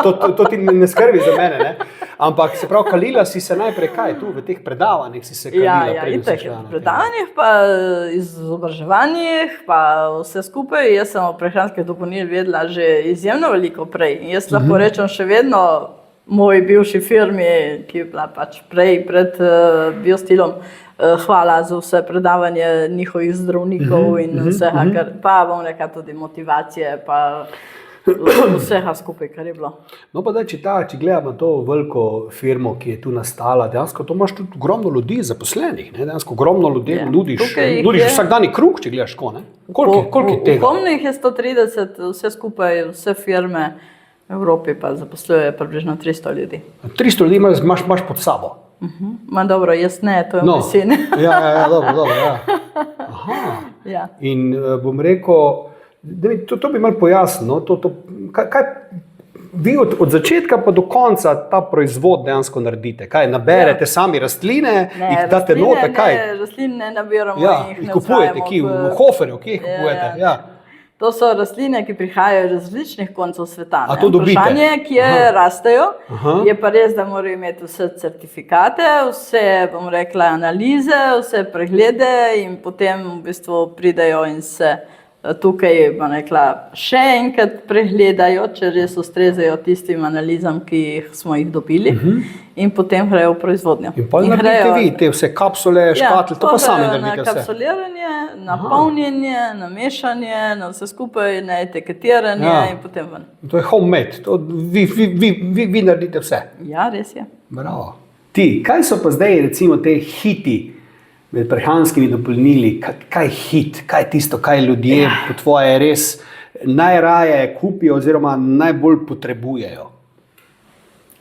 To ti ne skrbi za mene, ne? Ampak se pravi, kalila si se najprej kaj tu, v teh predavanjih si se kalila. Ja, itak, v predavanjih, pa izobraževanjih, pa vse skupaj. Jaz sem o prehranskih dopolnilih vedela že izjemno veliko prej. In jaz lahko rečem še vedno moji bivši firmi, ki je bila pač prej pred Biostilom, hvala za vse predavanje njihovih zdravnikov in vsega, pa bom rekla tudi motivacije, pa vsega skupaj, kar je bilo. No pa da, če gledamo to veliko firmo, ki je tu nastala, dejansko to imaš tudi ogromno ljudi zaposlenih, ne? Dejansko ogromno ljudem nudiš vsakdanji kruh, če gledaš tako, ne? Koliko je tega? V Komnu jih je 130, vse skupaj, vse firme v Evropi pa zaposluje približno 300 ljudi. 300 ljudi imaš pod sabo? Ma dobro, jaz ne, to je v Mesini. Ja, dobro, ja. Aha. Ja. In bom rekel, to bi malo pojasnil, kaj vi od začetka pa do konca ta proizvod dejansko naredite? Kaj, naberete sami rastline, jih date note, kaj? Ne, rastline ne nabiramo, jih ne kupujete, v Hoferju, kje jih kupujete? Ja. To so rastline, ki prihajajo iz različnih koncev sveta. A to dobite? Vprašanje, kje rastejo, je pa res, da morajo imeti vse certifikate, vse, bom rekla, analize, vse preglede in potem v bistvu pridejo in se tukaj, bom rekla, še enkrat pregledajo, če res ustrezajo tistim analizam, ki smo jih dobili in potem grejo v proizvodnjo. In pa naredite vi te vse kapsule, škatle, to pa sami naredite vse? Na kapsuliranje, na polnjenje, na mešanje, na vse skupaj, na etiketiranje in potem ven. To je homemade, vi naredite vse? Ja, res je. Bravo. Ti, kaj so pa zdaj recimo te hiti med prehranskimi dopolnili, kaj hit, kaj tisto, kaj ljudje po tvoje res najraje kupijo oziroma najbolj potrebujejo?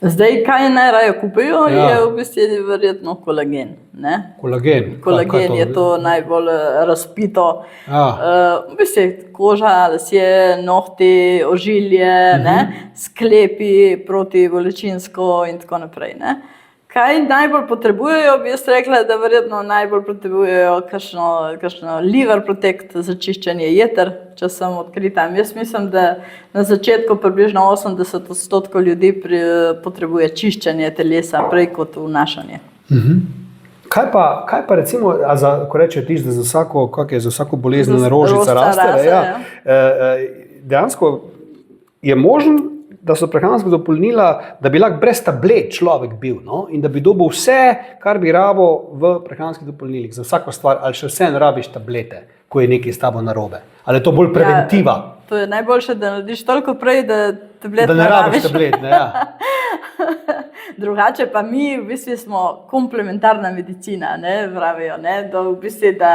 Zdaj, kaj najraje kupijo, je v bistvu verjetno kolagen. Ne? Kolagen je to najbolj razpito. V bistvu koža, lasje, nohti, ožilje, sklepi protibolečinsko in tako naprej. Ne? Kaj najbolj potrebujejo, bi jaz rekla, da verjetno najbolj potrebujejo kakšno liver protect za čiščenje jeter, če sem odkrita. Jaz mislim, da na začetku približno 80% ljudi potrebuje čiščenje telesa prej kot vnašanje. Kaj pa recimo, ko rečejo tiš, da za vsako bolezen rožica raste, dejansko je možen da so prehranska dopolnila, da bi lahko brez tablet človek bil, no? In da bi dobil vse, kar bi rabo v prehranskih dopolnilih, za vsako stvar, ali še vse ne rabiš tablete, ko je nekaj s tabo narobe. Ali je to bolj preventiva? Ja, to je najboljše, da narediš toliko prej, da tablet ne rabiš tablet, ne, ja. Drugače pa mi v bistvu smo komplementarna medicina, ne, pravijo, ne, da v bistvu, da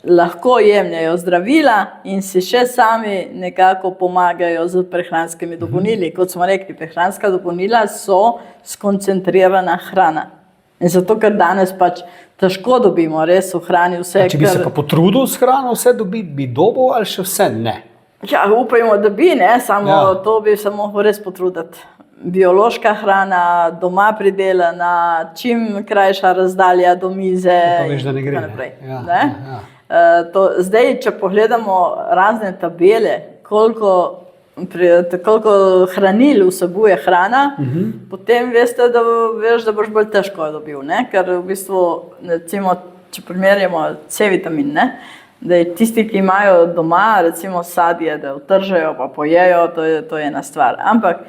lahko jemljajo zdravila in si še sami nekako pomagajo z prehranskimi dopolnili. Kot smo rekli, prehranska dopolnila so skoncentrirana hrana. In zato, ker danes pač težko dobimo res v hrani vse. Če bi se pa potrudil s hrano vse dobiti, bi dobil ali še vse ne? Ja, upajmo, da bi, ne, samo to bi se mogel res potruditi. Biološka hrana, doma pridelana, čim krajša razdalja do mize. To veš, da ne gre. Zdaj, če pogledamo razne tabele, koliko hranil vsebuje hrana, potem veš, da boš bolj težko dobil, ne? Ker v bistvu, recimo, če primerjamo C-vitamin, ne? Da tisti, ki imajo doma, recimo sadje, da vtržajo pa pojejo, to je ena stvar. Ampak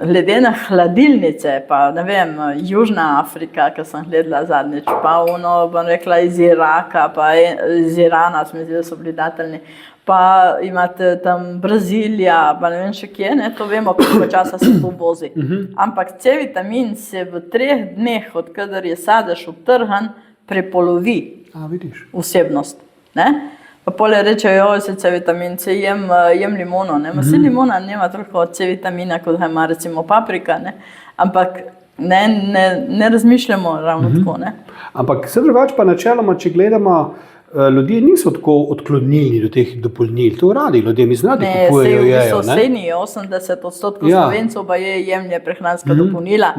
glede na hladilnice, pa ne vem, Južna Afrika, ki sem gledala zadnjič, pa bom rekla iz Iraka, pa iz Irana, smo zdaj, da so bili dateljni, pa imate tam Brazilija, pa ne vem še kje, ne, to vemo, koliko časa se to vozi. Ampak C-vitamin se v 3 dneh, od kadar je sadež obtrhan, prepolovi vsebnost, ne? Pa pole rečejo, se C-vitamin, jem limono, ne? Se limona nema toliko C-vitamina, kot ga ima recimo paprika, ne? Ampak ne razmišljamo ravno tako, ne? Ampak vse drugače pa načeloma, če gledamo, ljudje niso tako odklonilni do teh dopolnil, to radi ljudje, mislim, radi kupujejo, jejo, ne? Ne, 80% Slovencev pa jemlje prehranska dopolnila.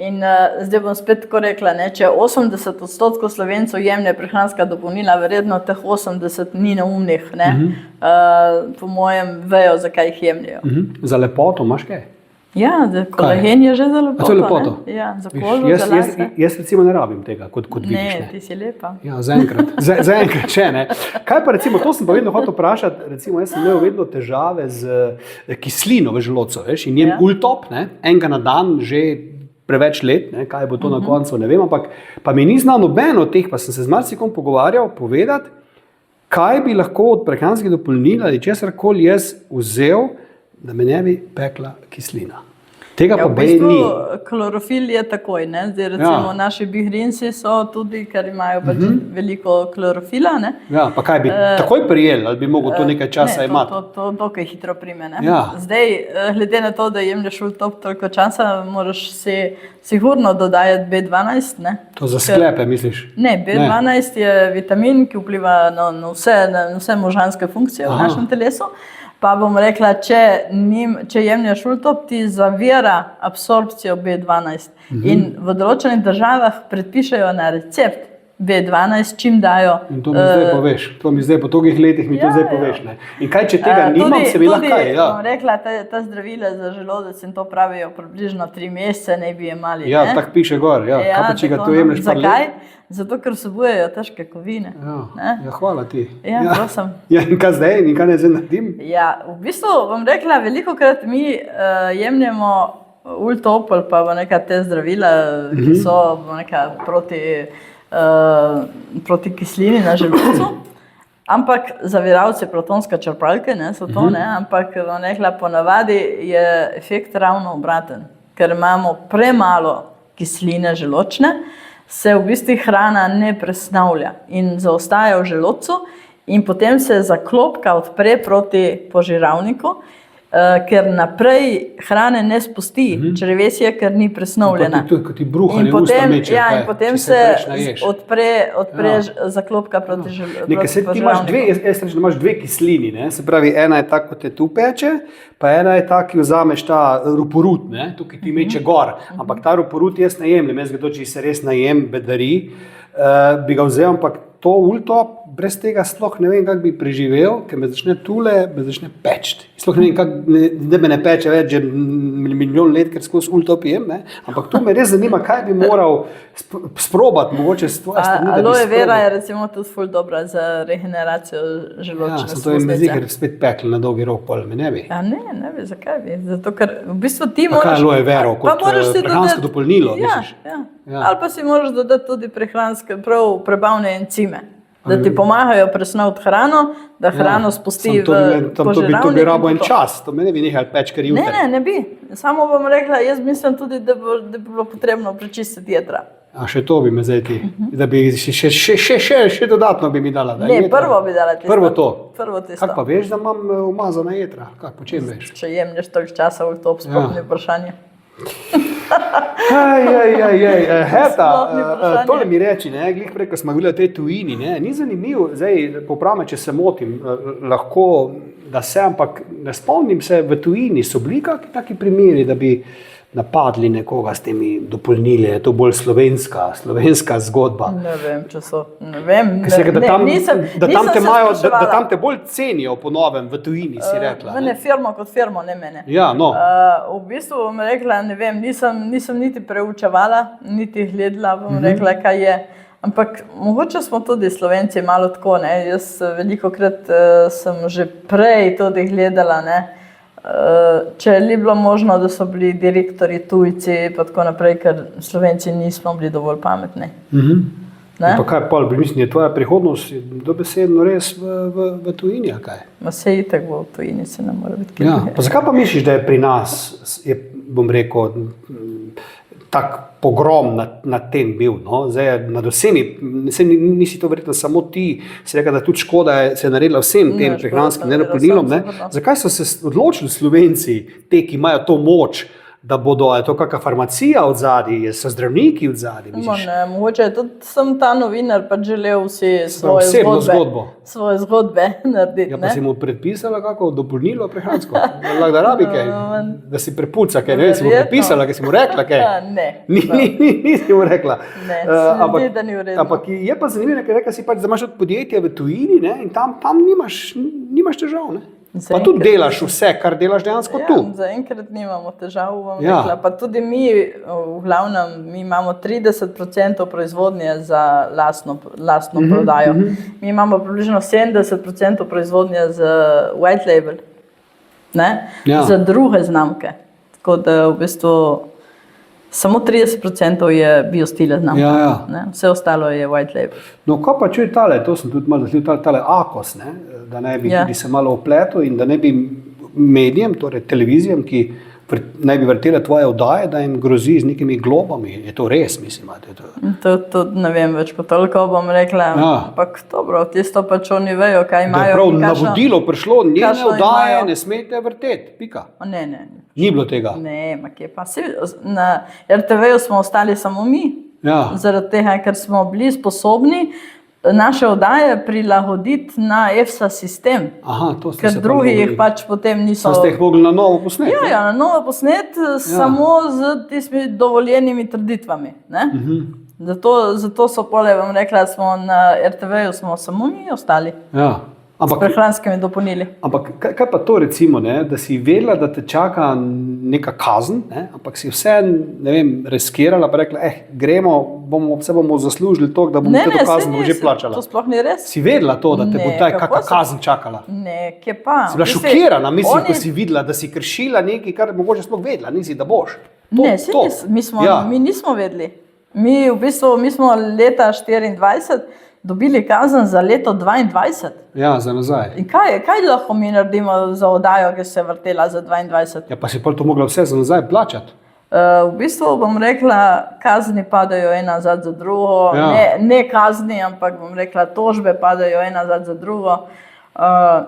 In zdaj bom spet tako rekla, ne, če 80% Slovencev jemlje prehranska dopolnila, verjetno teh 80 ni neumnih, ne? Po mojem vejo, zakaj jih jemljejo. Za lepoto imaš kaj? Ja, kolagen je že za lepoto. A to je lepoto? Ne? Ja, za kožo, za lase. Jaz recimo ne rabim tega, kot vidiš. Ne, ti si lepa. Ja, zaenkrat še, ne. Kaj pa recimo, to sem pa vedno hotel vprašati, recimo jaz sem imel vedno težave z kislino v želodcu, veš, in jem Ultop, ne, enega na dan že preveč let, ne, kaj bo to na koncu, ne vem, ampak pa mi ni znal noben od teh, pa sem se z marsikom pogovarjal, povedati, kaj bi lahko od prehranskih dopolnil ali česarkoli jaz vzel, da me ne bi pekla kislina. Tega pa bej ni. Klorofil je takoj, ne? Zdaj recimo naši bihrinci so tudi, ker imajo pač veliko klorofila, ne? Ja, pa kaj bi takoj prijel, ali bi mogel to nekaj časa imati? Ne, to dokaj hitro prime, ne? Zdaj, glede na to, da jemlješ Ultop toliko časa, moraš si sigurno dodajati B12, ne? To za sklepe, misliš? Ne, B12 je vitamin, ki vpliva na vse možganske funkcije v našem telesu. Pa bom rekla, če jemlješ Ultop, ti zavira absorpcijo B12. In v določenih državah predpišejo na recept B12, čim dajo. In to mi zdaj poveš, po tolikih letih mi to zdaj poveš. Ne? In kaj, če tega nimam, se mi lahko kaj? Bom rekla, ta zdravila za želodec in to pravijo približno 3 mesece ne bi jemali. Ja, tako piše gor. Kaj pa, če ga to jemlješ par let? Zakaj? Zato, ker vsebujejo težke kovine. Ja, hvala ti. Ja, prosim. Ja, in kaj zdaj? In kaj ne zdaj naredim? Ja, v bistvu bom rekla, velikokrat mi jemljemo Ultop ali pa neka te zdravila, ki so neka proti kislini na želodcu. Ampak zaviralci protonske črpalke, ne, so to, ne, ampak bom rekla, ponavadi je efekt ravno obraten, ker imamo premalo kisline želodčne, se v bistvu hrana ne presnavlja in zaostaja v želodcu in potem se zaklopka odpre proti požiralniku, ker naprej hrane ne spusti, črevesje, ker ni presnovljena. Ko ti bruhanje usta meče, in potem se odpre zaklopka proti požiralniku. Jaz rečem, da imaš 2 kislini, ne? Se pravi, ena je ta, ko te tu peče, pa ena je ta, ki vzameš ta ruporut, ne? Tukaj ti meče gor, ampak ta ruporut jaz ne jemljem, jaz ga to, če se res najem bedari, bi ga vzel, ampak to Ultop brez tega sploh ne vem, kako bi preživel, ker me začne peči. Sploh ne vem, da me ne peče več, že milijon let, ker skozi to pijem, ne? Ampak to me res zanima, kaj bi moral sprobati, mogoče s tvoje strani. Aloe vera je recimo tudi ful dobra za regeneracijo želodčne sluznice. To je mi zdi, ker spet peklo na dolgi rok, pol me ne bi. Ne bi, zakaj bi? Zato, ker v bistvu ti moraš... Kaj je aloe vera, kot prehransko dopolnilo, misliš? Ja. Ali pa si moraš dodati tudi prehranske, prav prebavne encime, da ti pomagajo presnovati hrano, da hrano spusti v požiralnik. To bi rabo en čas, to me ne bi nehal peč, ker jutri. Ne bi. Samo bom rekla, jaz mislim tudi, da bi bilo potrebno prečistiti jedra. A še to bi me zdaj ti, da bi še dodatno bi mi dala. Ne, prvo bi dala tisto. Prvo to. Prvo tisto. Kako pa veš, da imam umazana jedra? Kako, po čem veš? Če jemlješ toliko časa v to splošno vprašanje. Tole mi reči, glih prej, ko smo govorili o tej tujini, ni zanimivo, zdaj popravim, če se motim, lahko, da se, ampak ne spomnim se, v tujini so bili kakšni taki primeri, da bi napadli nekoga s temi dopolnili, je to bolj slovenska zgodba. Ne vem, če so, ne vem. Da tam te bolj cenijo po novem v tujini, si rekla. Ne, firmo kot firmo, ne mene. Ja, no. V bistvu bom rekla, ne vem, nisem niti preučevala, niti gledala, bom rekla, kaj je. Ampak mogoče smo tudi Slovenci malo tako, ne. Jaz velikokrat sem že prej tudi gledala, ne. Če je bilo možno, da so bili direktori tujci pa tako naprej, ker Slovenci nismo bili dovolj pametni. Pa kaj pa, mislim, je tvoja prihodnost dobesedno res v tujini, a kaj? Se itak v tujini se ne mora biti. Pa zakaj pa misliš, da je pri nas, bom rekel, tak pogrom nad tem bil, no? Zdaj nad vsemi, nisi to verjetno samo ti, si rekel, da tudi škoda se je naredila vsem tem prehranskim nedopolnilom, ne? Zakaj so se odločili Slovenci, te, ki imajo to moč, da bodo, je to kakšna farmacija od zadaj, so zdravniki od zadaj, misliš? Ne, mogoče je tudi sem ta novinar pač želel vsi svoje zgodbe narediti. Ja, pa si mu predpisala kako dopolnilo prehransko? Lahko da rabi kaj? Da si prepuca kaj? Ne, si mu predpisala, kaj si mu rekla kaj? Ne. Nisi mu rekla. Ne, se mi zdi, da ni v redu. Ampak je pa zanimivo, ker rekla si pač, da imaš od podjetja v tujini, ne, in tam nimaš težav, ne? Pa tudi delaš vse, kar delaš dejansko tu. Zaenkrat nimamo težav, bom rekla. Pa tudi mi, v glavnem, mi imamo 30% proizvodnje za lastno prodajo. Mi imamo približno 70% proizvodnje za white label, za druge znamke. Tako da v bistvu samo 30% je biostile znamka, vse ostalo je white label. No, ko pa čuj tale, to sem tudi malo zaslil, tale AKOS, da ne bi tudi se malo opletel in da ne bi medijem, torej televizijam, ki naj bi vrtele tvoje oddaje, da jim grozi z nekimi globami. Je to res, mislim? To ne vem več kot toliko, bom rekla. Ampak dobro, tisto pač oni vejo, kaj imajo. Da je prav navodilo prišlo, njene oddaje ne smete vrteti, pika. Ne. Ni bilo tega? Ne, kje pa. Na RTV-ju smo ostali samo mi, zaradi tega, ker smo bili sposobni naše oddaje prilagoditi na EFSA sistem. Ker drugi jih pač potem niso... Ste jih mogli na novo posneti? Ja, na novo posneti, samo z tistimi dovoljenimi trditvami. Zato so pole, vam rekla, smo na RTV-ju smo samo mi ostali. S prehranskimi dopolnili. Ampak kaj pa to recimo, da si vedela, da te čaka neka kazen, ampak si vse, ne vem, riskirala, pa rekla, gremo, vse bomo zaslužili to, da bomo to kazen že plačala. To sploh ni res. Si vedela to, da te bo kakšna kazen čakala? Ne, kje pa. Si bila šokirana, mislim, ko si videla, da si kršila nekaj, kar mogoče sploh vedela, nisi, da boš. Mi nismo vedeli. Mi smo leta 24 dobili kazen za leto 22. Ja, za nazaj. In kaj lahko mi naredimo za oddajo, ki se je vrtela za 22? Ja, pa si pa to mogla vse za nazaj plačati. V bistvu bom rekla, kazni padajo ena za drugo. Ne kazni, ampak bom rekla, tožbe padajo ena za drugo.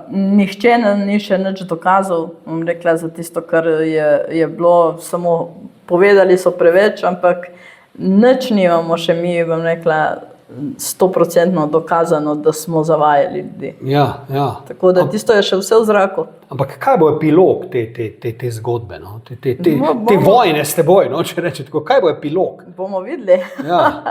Nihče ni še nič dokazal, bom rekla, za tisto, kar je bilo, samo povedali so preveč, ampak nič nimamo še mi, bom rekla, 100% dokazano, da smo zavajali ljudi. Ja. Tako da tisto je še vse v zraku. Ampak kaj bo epilog te zgodbe, no? te vojne s teboj, no? Če reče tako, kaj bo epilog? Bomo videli. Ja.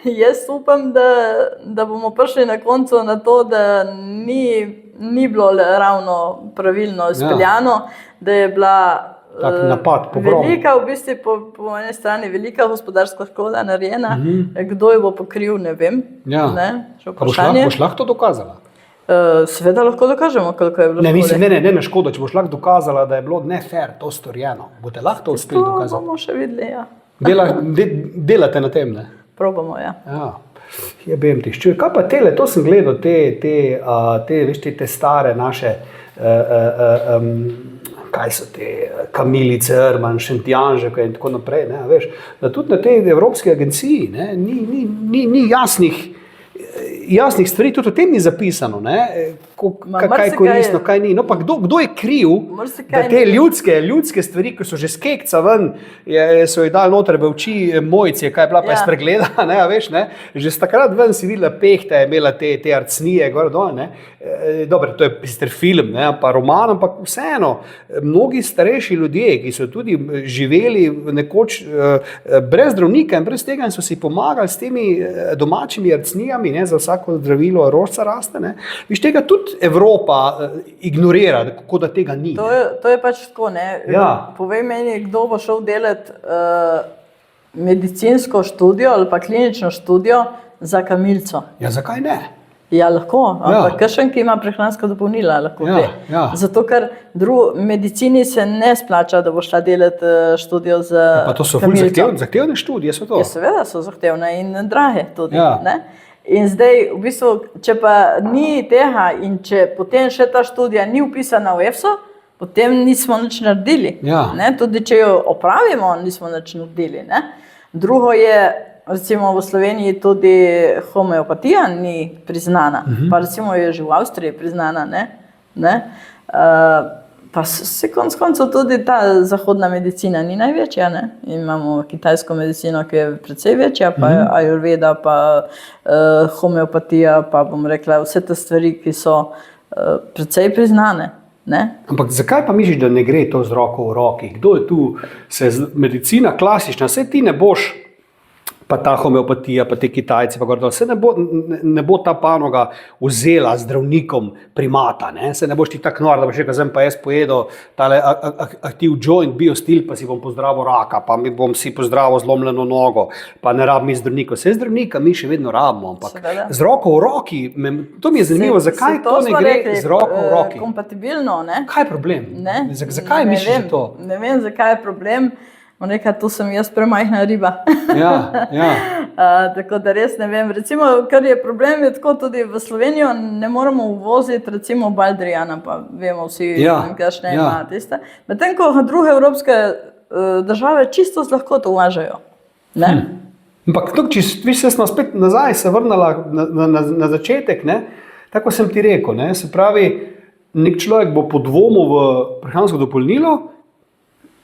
Jaz upam, da bomo prišli na koncu na to, da ni bilo ravno pravilno izpeljano, da je bila napad, pogrom. Velika, v bistvu po eni strani velika gospodarska škoda narejena, kdo jo bo pokril, ne vem. Ja. Ne? Boš lahko to dokazala? Seveda lahko dokažemo, koliko je bilo škode. Ne na škodo, če boš lahko dokazala, da je bilo nefair to storjeno. Boste lahko to uspeli dokazati? To bomo še videli, ja. Delate na tem, ne? Probamo, ja. Jebem ti. Kaj pa tele, to sem gledal, te stare naše, kaj so te Kamilice, Erman, Šentjanžek in tako naprej, ne, veš, da tudi na tej Evropski agenciji ni jasnih stvari, tudi o tem ni zapisano, ne, kaj je koristno, kaj ni. No, pa kdo je kriv, da te ljudske stvari, ki so že skekca ven, so jih dali noter v oči Mojci, kaj je bila pa je spregledana, ne, veš, ne, že takrat ven si videla Pehta, je imela te arcnije, gor dol, ne. Dobro, to je sicer film, ne, pa roman, ampak vseeno, mnogi starejši ljudje, ki so tudi živeli nekoč brez zdravnika in brez tega in so si pomagali s temi domačimi arcnijami, ne, za vsako zdravilo rožca raste, ne, viš, tega tudi Evropa ignorira, kako da tega ni. To je pač tako, ne. Ja. Povej meni, kdo bo šel delati medicinsko študijo ali pa klinično študijo za kamilico. Ja, zakaj ne? Ja, lahko, ampak kakšen, ki ima prehranska dopolnila, lahko ve. Zato, ker medicini se ne splača, da bo šla delati študijo za kamilico. Pa to so zahtevne študije, so to? Ja, seveda so zahtevne in drage tudi, ne? In zdaj, v bistvu, če pa ni tega in če potem še ta študija ni upisana v EFSO, potem nismo nič naredili. Ne? Tudi če jo opravimo, nismo nič naredili. Ne? Drugo je, recimo v Sloveniji tudi homeopatija ni priznana, pa recimo je že v Avstriji priznana. Ne? Pa se konec koncev tudi ta zahodna medicina ni največja. Ne? Imamo kitajsko medicino, ki je precej večja, pa ajurveda, pa homeopatija, pa bom rekla vse te stvari, ki so precej priznane. Ne? Ampak zakaj pa misliš, da ne gre to z roko v roki? Kdo je tu? Medicina klasična, vse ti ne boš, pa ta homeopatija, pa te Kitajci, pa gor, se ne bo ta panoga vzela zdravnikom primata, ne? Se ne boš ti tak nor, da boš rekel, pa jaz pojedel tale aktiv joint biostil, pa si bom pozdravil raka, pa bom si pozdravil zlomljeno nogo, pa ne rabim zdravnika. Vse zdravnika mi še vedno rabimo, ampak z roko v roki, to mi je zanimivo, zakaj to ne gre z roko v roki? Kompatibilno, ne? Kaj je problem? Zakaj misliš to? Ne vem, zakaj je problem. Nekaj, tu sem jaz premajhna riba. Tako da res ne vem. Recimo, kar je problem, je tako tudi v Slovenijo ne moremo uvoziti recimo baldrijana, pa vemo vsi, kakšne ima tiste. Medtem ko druge evropske države čisto z lahkoto uvažajo. Ampak če smo spet nazaj se vrnala na začetek, ne? Tako sem ti rekel, ne? Se pravi, nek človek bo podvomil v prehransko dopolnilo,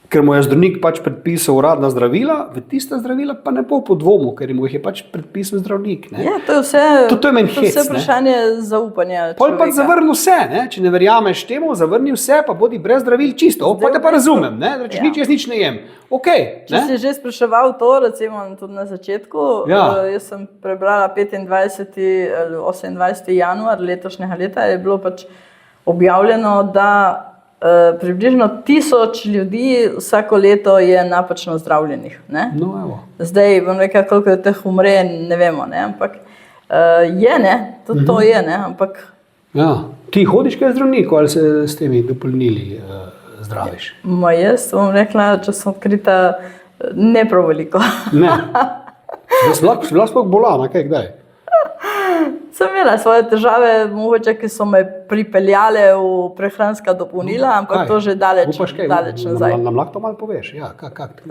ker mu je zdravnik pač predpisal uradna zdravila, v tista zdravila pa ne bo podvomil, ker mu jih je pač predpisal zdravnik. Ne? Ja, to je vse vprašanje zaupanja. Pol pa zavrni vse, ne? Če ne verjameš temu, zavrni vse, pa bodi brez zdravil čisto. Pa te pa razumem, ne? Rečeš, jaz nič ne jem. Okay, če si že spraševal to, recimo tudi na začetku, jaz sem prebrala 25. ali 28. januar letošnjega leta, je bilo pač objavljeno, da približno 1000 ljudi vsako leto je napačno zdravljenih. Ne? No, evo. Zdaj, bom rekel, koliko je teh umre, ne vemo, ne? Ampak je, ne? Tudi to je, ne? Ampak... Ja. Ti hodiš kaj zdravniku ali se s temi dopolnili zdraviš? Jaz bom rekla, če sem odkrita, ne prav veliko. Ne. Bila sploh bolana, kaj, kdaj? Sem imela svoje težave, mogoče, ki so me pripeljale v prehranska dopolnila, ampak to že daleč nazaj. Nam lahko to malo poveš? Ja,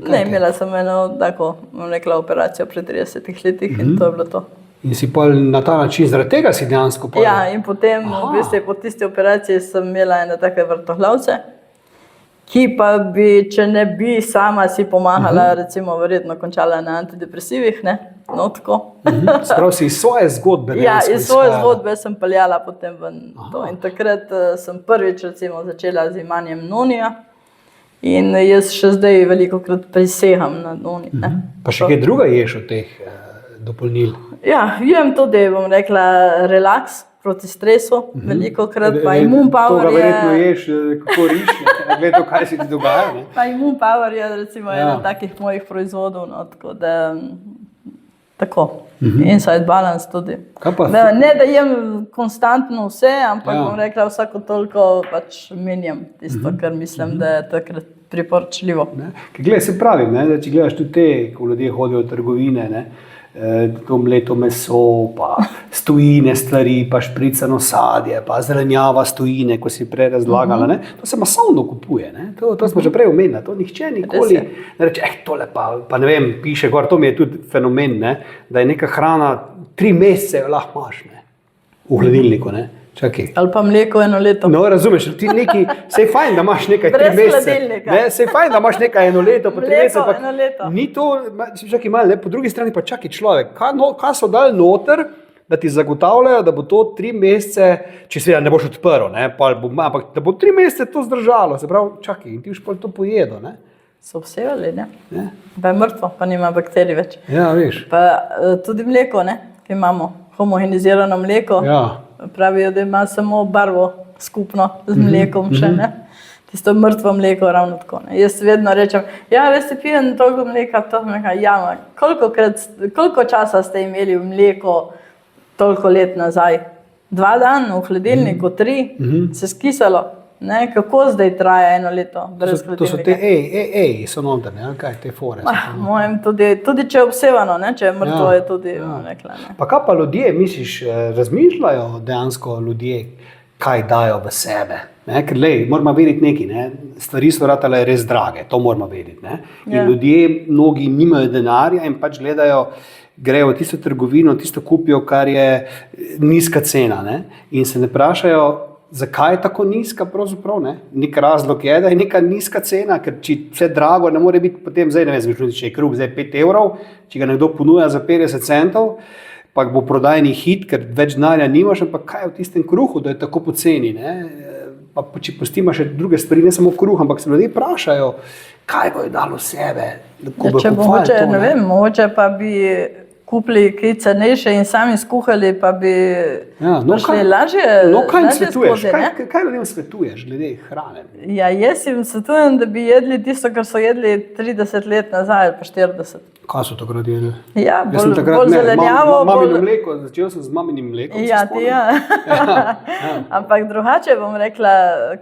ne, imela sem eno tako, bom rekla, operacijo pri 30 letih in to je bilo to. In si pa na ta način, zaradi tega si dejansko pa... Ja, in potem, v bistvu, po tisti operaciji sem imela ene take vrtohlavce, ki pa bi, če ne bi sama si pomagala, recimo verjetno končala na antidepresivih, ne? No, tako. Sprav si iz svoje zgodbe. Ja, dejansko iz svoje izhajala. zgodbe sem peljala potem ven to. In takrat sem prvič recimo začela z imanjem nonija. In jaz še zdaj velikokrat prisegam na noni. Pa še kaj druga ješ od teh dopolnil? Ja, jem tudi, bom rekla, relaks proti stresu, velikokrat, pa Immune To Power ga verjetno je... ješ, kako riš, glede to, kaj se ti dogaja. Ne? Pa Immune Power je recimo Ja. eden takih mojih proizvodov, no, tako da... Tako, inside balance tudi. Kaj pa? Ne, da jem konstantno vse, ampak Ja. bom rekla, vsako toliko pač menjam tisto, kar mislim, da je takrat priporočljivo. Ne? Ker glej, se pravi, ne, da če gledaš tudi te, ko ljudje hodijo v trgovine, ne, to mleto meso, pa stojine stvari, pa špricano sadje, pa zelenjava stojine, ko si prej razlagala, ne, to se masovno kupuje. Ne? To smo že prej omenili, to nihče nikoli ne reče, tole pa ne vem, piše gor, to mi je tudi fenomen, ne, da je neka hrana 3 mesece jo lahko imaš, ne, v hladilniku, ne. Čakaj. Ali pa mleko 1 leto. No, razumeš, ti neki, sej fajn, da imaš nekaj 3 Brez mesece. hladilnika. Ne, sej fajn, da imaš nekaj 1 leto, pa 3 Mleko mesece. Ampak 1 leto. ni to, čakaj malo, ne, po drugi strani pa čakaj človek. Kaj so dali noter, da ti zagotavljajo, da bo to 3 mesece, če seveda ne boš odprl, ne, ampak da bo 3 mesece to zdržalo. Se pravi, čakaj, in ti boš pa to pojedel, ne. So obsevali, ne? Ne? Pa je mrtvo, pa nima bakterij več. Ja, veš. Pa tudi mleko, ne? Ki imamo homogenizirano mleko. Ja. Pravijo, da ima samo barvo skupno z mlekom še, ne? Tisto mrtvo mleko ravno tako, ne? Jaz vedno rečem, ja, res si pijem toliko mleka, ja, koliko časa ste imeli mleko toliko let nazaj? 2 dni v hladilniku, 3, se skisalo. Ne, kako zdaj traja 1 leto brez hladilnika? To so te so noter, ne, kaj te fore. Mojem tudi če je obsevano, ne, če je mrtvo, je tudi rekla. Ne. Pa kaj pa ljudje, misliš, razmišljajo dejansko ljudje, kaj dajo v sebe? Ne? Ker lej, moramo vedeti nekaj, ne? Stvari so ratale res drage, to moramo vedeti. Ne? In ljudje, mnogi nimajo denarja in pač gledajo, grejo v tisto trgovino, tisto kupijo, kar je nizka cena, ne? In se ne vprašajo, zakaj je tako nizka pravzaprav, ne? Nek razlog je, da je neka nizka cena, ker če vse drago ne more biti potem, zdaj ne vem, če je kruh zdaj 5 evrov, če ga nekdo ponuja za 50 centov, pa bo prodajni hit, ker več denarja nimaš, ampak kaj je v tistem kruhu, da je tako poceni, ne? Pa če pustimo še druge stvari, ne samo kruh, ampak se ljudje vprašajo, kaj bojo dalo sebe. Če mogoče, ne vem, mogoče pa bi kupili kaj cenejše in sami skuhali, pa bi prišli lažje. No, kaj jim svetuješ? Skozi, kaj ljudem svetuješ glede hrane? Ja, jaz jim svetujem, da bi jedli tisto, kar so jedli 30 let nazaj ali pa 40. Kaj so takrat jedli? Ja, bolj zelenjavo. Mamino mleko, začel sem z maminim mlekom. Ja, ampak drugače bom rekla,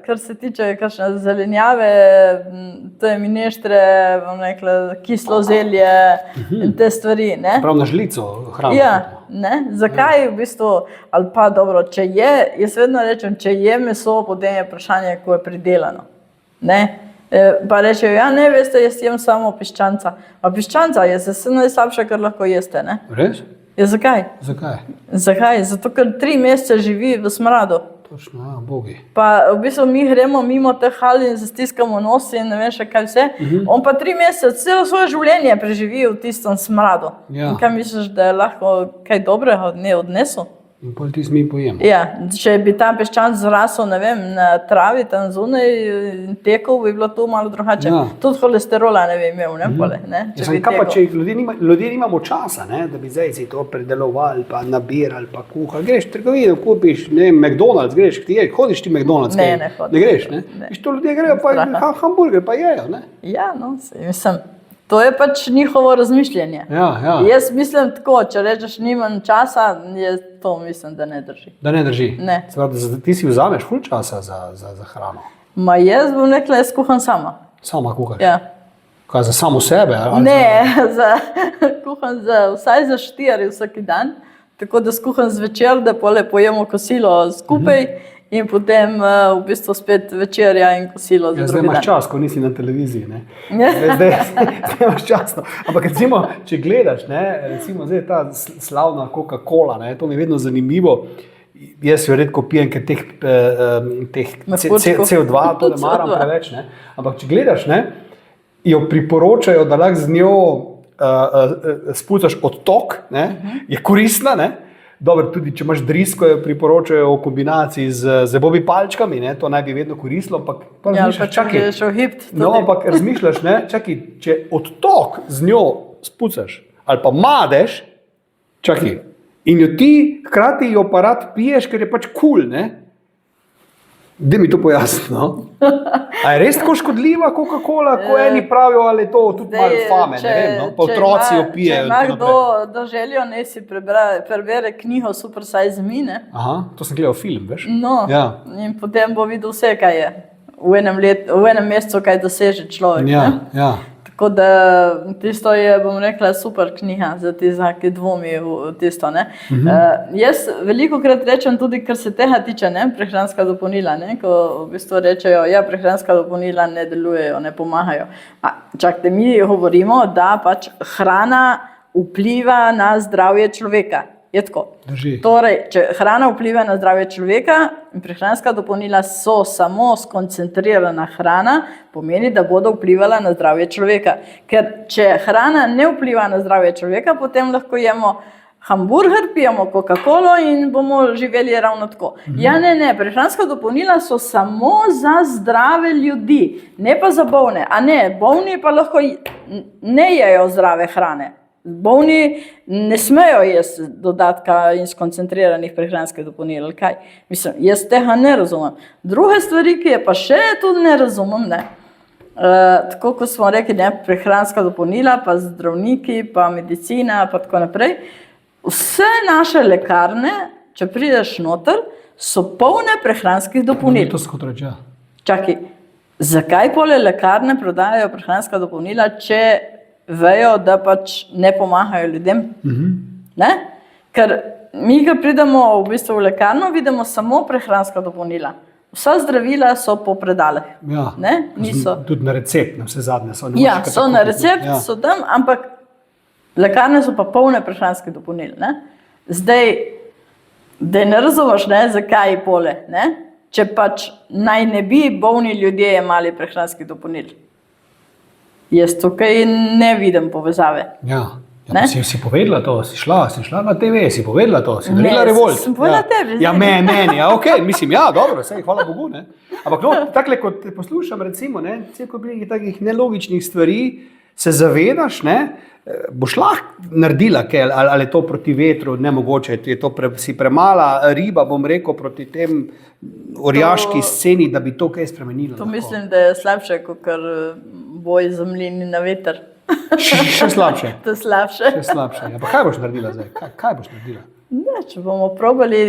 kar se tiče kakšne zelenjave, to je mineštre, bom rekla, kislo zelje in te stvari, ne? Prav na žlico hrano. Ja, ne? Zakaj v bistvu, ali pa dobro, če je, jaz vedno rečem, če je meso, potem je vprašanje, ko je pridelano, ne? Pa rečejo, ja, ne, veste, jaz jem samo piščanca. A piščanca je vse najslabše, kar lahko jeste, ne? Res? Ja, zakaj? Zakaj? Zato, ker 3 mesece živi v smradu. Točno, ja, bogi. Pa v bistvu mi gremo mimo teh hal in se stiskamo nos in ne vem še kaj vse. On pa 3 mesece, celo svoje življenje preživi v tistem smradu. Ja. In kaj misliš, da je lahko kaj dobrega od nje odnesel? In pol ti mi pojemo. Ja, če bi ta piščanc zrasel, ne vem, na travi tam zunaj in tekel, bi bilo to malo drugače. Ja. Tudi holesterola ne bi imel, ne, pole, ne? Ja, kaj pa, če ljudje nimamo časa, ne, da bi zdaj si to predelovali, pa nabirali, pa kuhali. Greš v trgovino, kupiš, ne vem, McDonald's, greš, hodiš ti McDonald's? Ne hodim. Ne greš, ne? Viš, to ljudje grejo, pa hamburger, pa jejo, ne? Ja, no, mislim, to je pač njihovo razmišljanje. Ja. Jaz mislim tako, če rečeš nimam časa, to mislim, da ne drži. Da ne drži? Ne. Ti si vzameš ful časa za hrano? Ma jaz bom rekla, jaz kuham sama. Sama kuhaš? Ja. Kaj, za samo sebe? Kuham vsaj za 4 vsak dan, tako da skuham zvečer, da pole pojemo kosilo skupaj in potem v bistvu spet večerja in kosilo za drugi dan. Zdaj imaš čas, ko nisi na televiziji, ne? Zdaj imaš čas. Ampak recimo, če gledaš, ne, recimo zdaj ta slavna Coca-Cola, ne, to mi je vedno zanimivo. Jaz jo redko pijem, ker teh CO2 to ne maram preveč, ne. Ampak če gledaš, ne, jo priporočajo, da lahko z njo spucaš odtok, ne, je koristna. Ne. Dobro, tudi če imaš drisko, jo priporočajo v kombinaciji z zobnimi palčkami, ne, to naj bi vedno koristilo, ampak ampak razmišljaš, ne, čakaj, če odtok z njo spucaš ali pa madeš, čakaj, in jo ti hkrati jo aparat piješ, ker je pač kul, ne? Daj mi to pojasni, no? A je res tako škodljiva Coca-Cola, ko eni pravijo, ali je to tudi malo fame, ne vem, no? Pa otroci jo pijejo. Če ima kdo željo, ne si prebere knjigo Super Size Me, ne? Aha, to sem gledal film, veš? No, in potem bo videl vse, kaj je v enem mesecu, kaj doseže človek, ne? Tako da tisto je, bom rekla, super knjiga za tiste, ki dvomi v tisto. Jaz velikokrat rečem tudi, kar se tega tiče, ne, prehranska dopolnila, ne, ko v bistvu rečejo, ja, prehranska dopolnila ne delujejo, ne pomagajo. Čakajte, mi govorimo, da pač hrana vpliva na zdravje človeka. Je tako. Drži. Torej, če hrana vpliva na zdravje človeka, prehranska dopolnila so samo skoncentrirana hrana, pomeni, da bodo vplivala na zdravje človeka. Ker če hrana ne vpliva na zdravje človeka, potem lahko jemo hamburger, pijemo Coca-Colo in bomo živeli ravno tako. Ja, ne, prehranska dopolnila so samo za zdrave ljudi, ne pa za bolne. A ne, bolni pa lahko ne jejo zdrave hrane. Bolni ne smejo jesti dodatka in skoncentriranih prehranskih dopolnil, ali kaj. Mislim, jaz tega ne razumem. Druge stvari, ki je pa še tudi ne razumem, ne. Tako kot smo rekli, ne, prehranska dopolnila, pa zdravniki, pa medicina, pa tako naprej. Vse naše lekarne, če prideš noter, so polne prehranskih dopolnil. To skot reče. Čakaj, zakaj pole lekarne prodajajo prehranska dopolnila, če vejo, da pač ne pomagajo ljudem? Ne? Ker mi, ko pridemo v bistvu v lekarno, vidimo samo prehranska dopolnila. Vsa zdravila so po predalih. Ja, tudi na recept, na vse zadnje so. Ja, so na recept, so tam, ampak lekarne so pa polne prehranskih dopolnil. Ne? Zdaj, da ne razumeš, ne, zakaj pole, ne? Če pač naj ne bi bolni ljudje jemali prehranskih dopolnil. Jaz tukaj ne vidim povezave. Ja, si povedala to, si šla na TV, si povedala to, si naredila revolt. Sem povedala tebi. Ja, meni, ja, okej, mislim, ja, dobro, sej, hvala Bogu, ne. Ampak no, takle, ko te poslušam, recimo, ne, celo takih nelogičnih stvari, se zavedaš, ne, boš lahko naredila kaj, ali je to proti vetru, nemogoče, je to si premala riba, bom rekel, proti tem orjaški sceni, da bi to kaj spremenilo. To mislim, da je slabše, kot boj za mlini na veter. Še slabše. To je slabše. Še slabše. Ja, pa kaj boš naredila zdaj? Kaj boš naredila? Ne, če bomo probali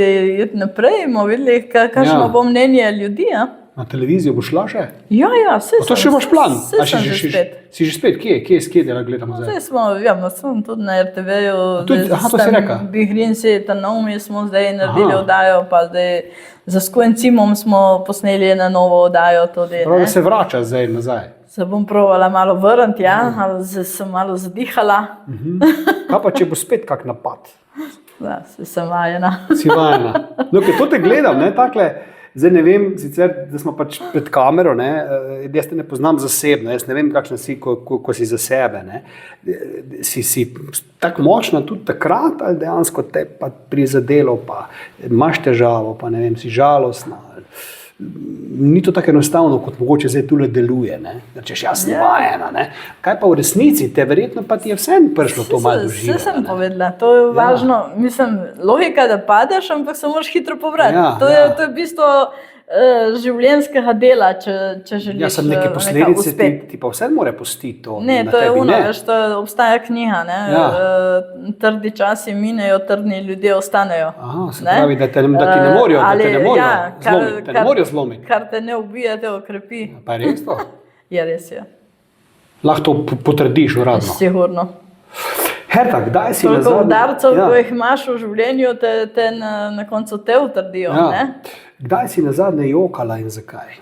iti naprej, bomo videli, kakšno bo mnenje ljudi. Na televizijo boš šla še? Ja, saj sem. To še imaš plan? Saj sem že spet. Si že spet? Kje dela gledamo zdaj? Zdaj smo, sem tudi na RTV-ju. To si reka? Bihrinci, Tanomi smo zdaj naredili oddajo, pa zdaj za Skoencimom smo posneli na novo oddajo tudi. Prav, da se vrača zdaj nazaj. Se bom provala malo vrniti, sem malo zadihala. Kaj pa, če bo spet kak napad? Da, sem vajena. Si vajena. No, ker to te gledam, ne, takle, zdaj ne vem, sicer, da smo pač pred kamero, ne, jaz te ne poznam zasebno, jaz ne vem, kakšna si, ko si za sebe, ne. Si tako močna tudi takrat, ali dejansko te pa prizadelo, pa imaš težavo, pa ne vem, si žalostna, ni to tako enostavno, kot mogoče zdaj tule deluje, ne? Rečeš, jaz sem vajena, ne? Kaj pa v resnici, te verjetno pa ti je vsem prišlo to malo doživljati. Vse sem povedala, to je važno, mislim, logika, da padeš, ampak se moraš hitro povrati. To je v bistvu življenjskega dela, če želiš Ja, sem neke posledice, ti pa vse mora pustiti to. Ne, to je ono, veš, to obstaja knjiga, ne? Trdi časi minejo, trdni ljudje ostanejo. Aha, se pravi, da ti ne morajo zlomiti. Kar te ne ubija, te okrepi. Pa je res to? Ja, res je. Lahko to potrdiš uradno. Sigurno. Herta, kdaj si nazadnje? Toliko udarcev, ko jih imaš v življenju, te na koncu te utrdijo, ne? Kdaj si nazadnje jokala in zakaj?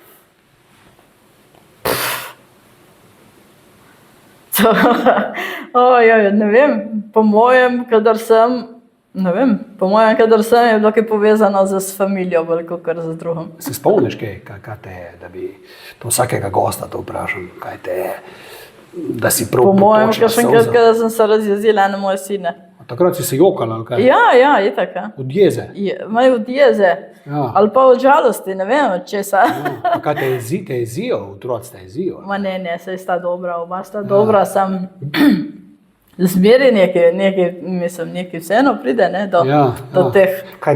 Ne vem, po mojem, kadar sem, je bilo kaj povezano z familijo, veliko kar z drugim. Se spomniš kaj te je, da bi to vsakega gosta to vprašal, kaj te je? da si prav Po mojem, potočila kakšenkrat, solzo? kada sem se razjezila na moje sine. Takrat si se jokala, ali kaj? Ja, itak. Ja. Od jeze? Maj od jeze. Ja. Ali pa od žalosti, ne vem, od česa. A kaj te jezijo? Otroci te jezijo? Ma ne, saj sta dobra, oba sta dobra, sam zmeri nekaj vseeno pride, ne, do teh, Kaj,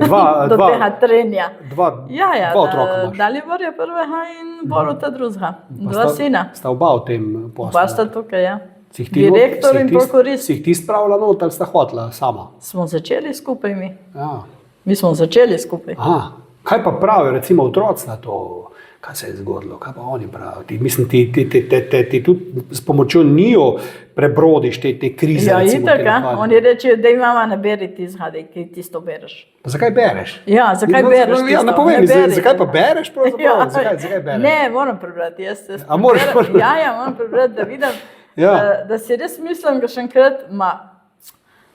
do tega trenja. dva Ja, otroka imaš? Dalibor je prvega in Boruta drugega. Dva sina. Sta oba v tem poslu? Oba sta tukaj, ja. Si jih ti Direktor si jih in ti- prokurist. Si jih ti spravila not ali sta hotela sama? Smo začeli skupaj mi. Ja. Mi smo začeli skupaj. Aha. Kaj pa pravijo, recimo otroci na to, kaj se je zgodilo, kaj pa oni pravijo? Mislim, ti tudi s pomočjo njiju prebrodiš te krize. Ja, recimo, itak, te ja. napade. Oni rečejo, da imamo ne beri tistega, ki tisto bereš. Pa zakaj bereš? Ja, zakaj bereš Ja, tisto? ne povej Ne mi, beri. zakaj pa bereš pravzaprav? Ja. Zakaj bereš? Ne, moram prebrati. A moraš prebrati? Ja, moram prebrati, da vidim, Ja. da si res mislim, da še enkrat,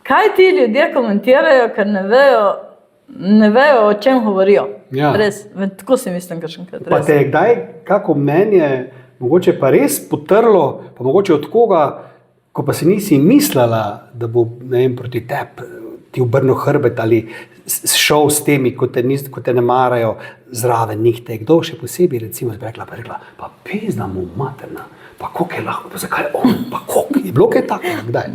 kaj ti ljudje komentirajo, ker ne vejo, o čem govorijo. Ja. Res, tako si mislim, da še enkrat. Pa te je kdaj kako mnenje, mogoče pa res potrlo, pa mogoče od koga, ko pa si nisi mislila, da bo, ne vem, proti tebi ti obrnil hrbet ali šel s temi, ko te ne marajo zraven njih, te kdo še posebej recimo rekla, pa pizda mu materna, pa koliko je lahko, pa zakaj on, pa koliko je bilo kaj takega, kdaj?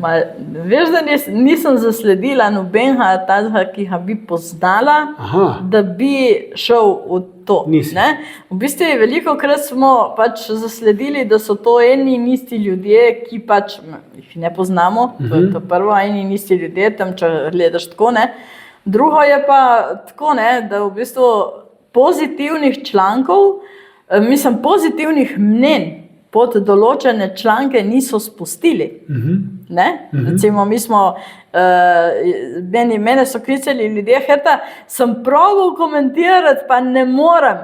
Veš, da nisem zasledila nobenega tazga, ki ga bi poznala, Aha. da bi šel v to. Nisi. Ne? V bistvu veliko krat smo pač zasledili, da so to eni in isti ljudje, ki pač jih ne poznamo, to je to prvo, eni in isti ljudje, tam če gledaš tako, ne. Drugo je pa tako, ne, da v bistvu pozitivnih člankov, mislim pozitivnih mnenj pod določene članke niso spustili. Ne? Recimo, mi smo, mene so klicali ljudje, Herta, sem probal komentirati, pa ne morem,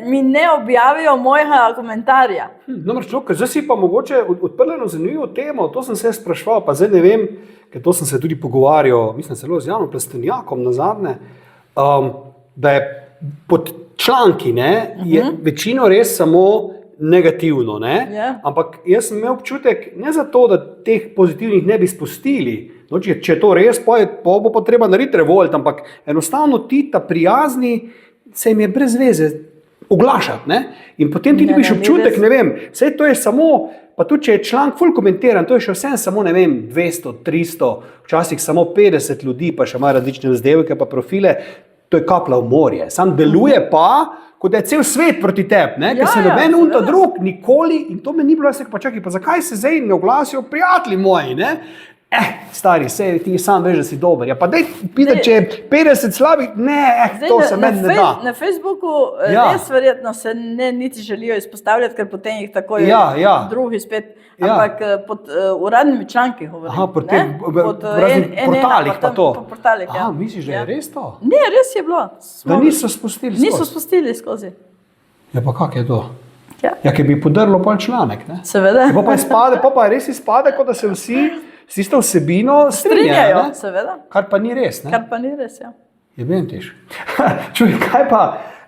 mi ne objavijo mojega komentarja. Namreč, ker zdaj si pa mogoče odprla eno zanimivo temo, to sem se spraševal, pa zdaj ne vem, ker to sem se tudi pogovarjal, mislim celo z Janom Plestenjakom nazadnje, da je pod članki, ne, je večino res samo negativno, ne? Ja. Ampak jaz sem imel občutek, ne zato, da teh pozitivnih ne bi spustili, no, če je to res, pa bo pa treba narediti revolt, ampak enostavno ti ta prijazni se jim je brez veze oglašati, ne? In potem ti dobiš občutek, ne vem, vse to je samo, pa tudi če je članek ful komentiran, to je še vsem samo, ne vem, 200, 300, včasih samo 50 ljudi, pa še imajo različne vzdevke pa profile, to je kapla v morje. Sam deluje pa, kot da je cel svet proti tebi, ne? Ker se noben unta drug nikoli, in to me ni bilo, jaz rekel, pa čakaj, pa zakaj se zdaj ne oglasijo prijatelji moji, ne? Stari, sej ti sam veš, da si dober. Ja, pa daj pide, če je 50 slabih, to se meni ne da. Na Facebooku res verjetno se niti želijo izpostavljati, ker potem jih tako je drugi spet, ampak pod uradnimi članki govorijo. Aha, pod raznih portalih pa to. Aha, misliš, da je res to? Ne, res je bilo. Da niso spustili skozi? Niso spustili skozi. Ja, pa kak je to? Ja, ker bi podrlo pol članek, ne? Seveda. Pa res izpade, kot da se vsi s tisto vsebino strinjajo, seveda. Kar pa ni res, ne? Kar pa ni res, ja. Jebem tiš. Čuj, kaj pa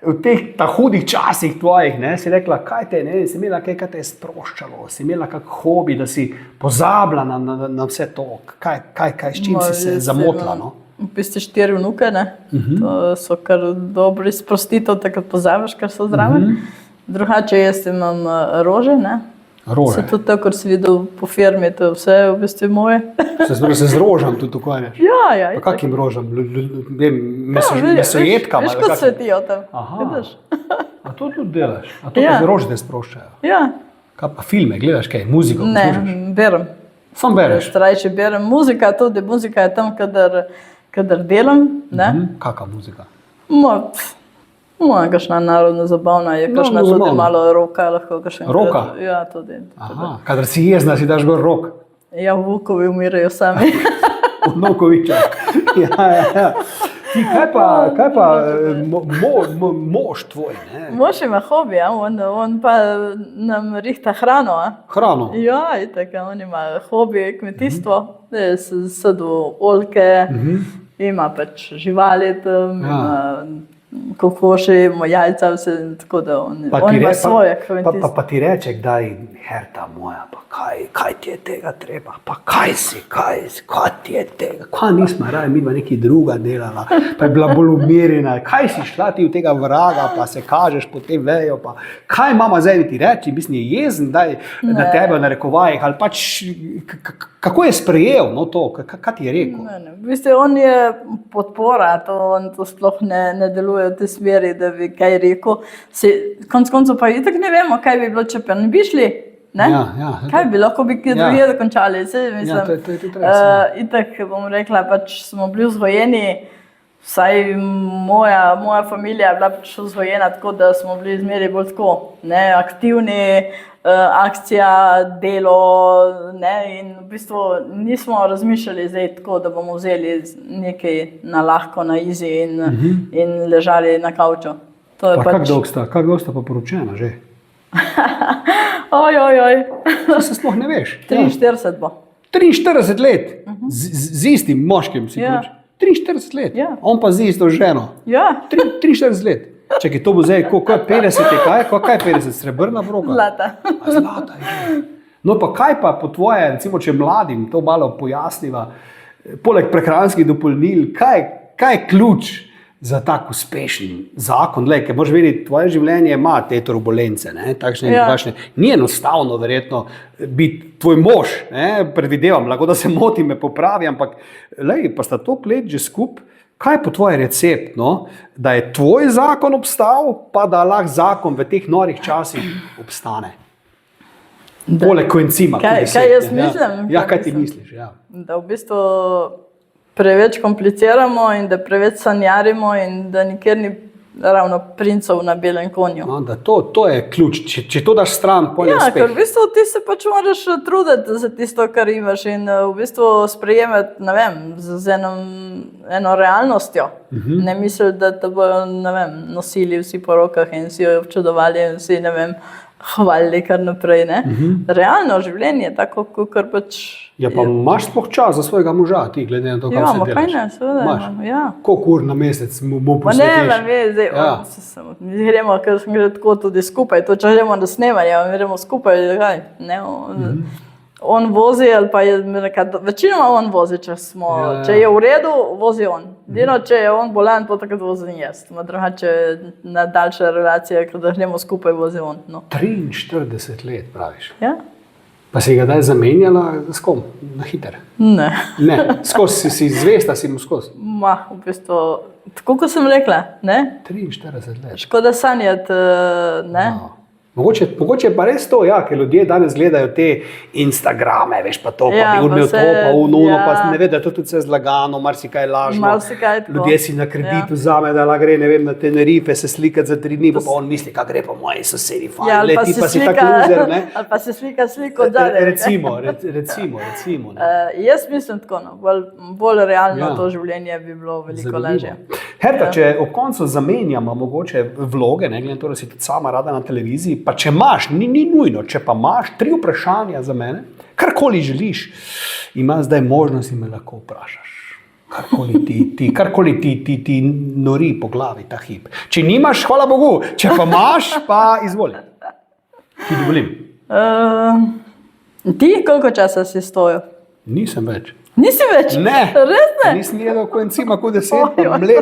v teh hudih časih tvojih, ne, si rekla, kaj te, ne, si imela kaj te je sproščalo, si imela kak hobi, da si pozabila na vse to, kaj, s čim si se zamotila, no? V bistvu 4 vnuke, ne, to so kar dobri sprostitev, takrat pozabiš, kar so zraven. Drugače, jaz imam rože, ne. Rože. Se tudi tako, kot si videl po firmi, to vse je v bistvu moje. Se z rožam tudi ukvarjaš? Ja. Pa kakim rožam? Mesojetkam? Veš, kot svetijo tam. Vidiš? A to tudi delaš? A to pa rože te sproščajo? Ja. Kaj pa filme, gledaš kaj, muziko? Ne, berem. Sam bereš? Starejši berem. Muzika je tam, kadar delam. Kaka muzika? Moja kakšna narodna zabavna je, kakšna tudi malo roka lahko. Roka? Ja, tudi. Aha, kadar si jezna, si daš gor rok. Ja, vukovi umirajo sami. Vnukoviča. Ja. Ti, kaj pa mož tvoj, ne? Mož ima hobi, ja? On pa nam rihta hrano. Hrano? Ja, itak, on ima hobi, kmetijstvo, sadu oljke, ima pač živali tam, ima kokoši, jajca, vse tako da on ima svoje kmetijstvo. Pa ti reče, kdaj, Herta moja, pa kaj ti je tega treba, pa kaj ti je tega, kaj nismo raje, midva nekaj druga delala, pa je bila bolj umirjena, kaj si šla ti v tega vraga, pa se kažeš po tem vejo, pa kaj mama zdaj ti reči, mislim, je jezen, daj na tebe v narekovajih, ali pač, kako je sprejel, no to, kaj ti je rekel? Ne. V bistvu on je podpora, on to sploh ne deluje v tej smeri, da bi kaj rekel. Konec koncev pa itak ne vemo, kaj bi bilo, če pa ne bi šli. Ne? Ja, kaj bi lahko bi kje drugje dokončali. To je tudi res. Itak bom rekla, pač smo bili vzgojeni, vsaj moja familija je bila pač vzgojena tako, da smo bili zmeraj bolj tako, ne, aktivni, akcija, delo, ne, in v bistvu nismo razmišljali zdaj tako, da bomo vzeli nekaj na lahko, na easy in ležali na kavču. Pa kako dolgo sta pa poročena že? Oj. Se sploh ne veš. 43 bo. 43 let? Z istim moškim si poročen? 43 let? Ja. On pa z isto ženo? Ja. 43 let? Čekaj, to bo zdaj, kaj 50 je kaj? Kaj 50? Srebrna broka? Zlata je. No pa kaj pa po tvoje, recimo, če mladim to malo pojasniva, poleg prehranskih dopolnil, kaj je ključ za tak uspešen zakon? Lej, ker moraš vedeti, tvoje življenje ima te turbulence, takšne in drugačne. Ni enostavno verjetno biti tvoj mož, predvidevam, lahko da se motim, me popravi, ampak lej, pa sta toliko let že skupaj. Kaj je po tvoje recept, da je tvoj zakon obstal, pa da lahko zakon v teh norih časih obstane? Poleg koencima. Kaj jaz mislim? Ja, kaj ti misliš? Ja. Da v bistvu preveč kompliciramo in da preveč sanjarimo in da nikjer ni ravno princov na belem konju. No, da to je ključ. Če to daš stran, potem je uspeh. Ker v bistvu ti se pač moraš truditi za tisto, kar imaš in v bistvu sprejemati, ne vem, z eno realnostjo. Ne misli, da te bojo, ne vem, nosili vsi po rokah in si jo občudovali in vsi, ne vem, hvalili kar naprej, ne. Realno življenje, tako kar pač... Ja, pa imaš sploh čas za svojega moža, ti, glede na to, kaj se delaš? Kaj ne, seveda imam, ja. Koliko ur na mesec mu posvetiš? Mi gremo, ker smo gre tako tudi skupaj, to če gremo na snemanje, mi gremo skupaj, kaj, ne, on vozi, ali pa je, večinoma on vozi, če je v redu, vozi on. Edino, če je on bolan, pa takrat vozim jaz. Drugače na daljše relacije, ker da gremo skupaj, vozi on. 43 let, praviš? Ja. Pa si ga daj zamenjala s kom? Na hiter? Ne. Ne, skozi si zvesta, si mu skozi? V bistvu, tako kot sem rekla, ne? 43 let. Škoda sanjati, ne? Mogoče pa res to, ja, ker ljudje danes gledajo te Instagrame, veš, pa to, pa bi urmel to, pa ununo, pa ne ve, da je to tudi vse zlagano, marsikaj lažno. Ljudje si na kredit vzame, da gre, ne vem, na Tenerife se slikati za 3 dni, pa on misli, kaj gre pa moji sosedi, fajn, ti pa si tak loser, ne? Ali pa se slika sliko zadaj. Recimo. Jaz mislim tako, bolj realno to življenje bi bilo veliko lažje. Herta, če ob koncu zamenjamo mogoče vloge, ne glede na to, da si tudi sama rada na televiziji, pa če imaš, ni nujno, če pa imaš 3 vprašanja za mene, karkoli želiš, imaš zdaj možnost in me lahko vprašaš. Karkoli ti nori po glavi ta hip. Če nimaš, hvala Bogu, če pa imaš, pa izvoli. Ti dovolim. Ti koliko časa si stojil? Nisem več. Nisi več? Ne. Res ne? Nisem jedel koencima Q10,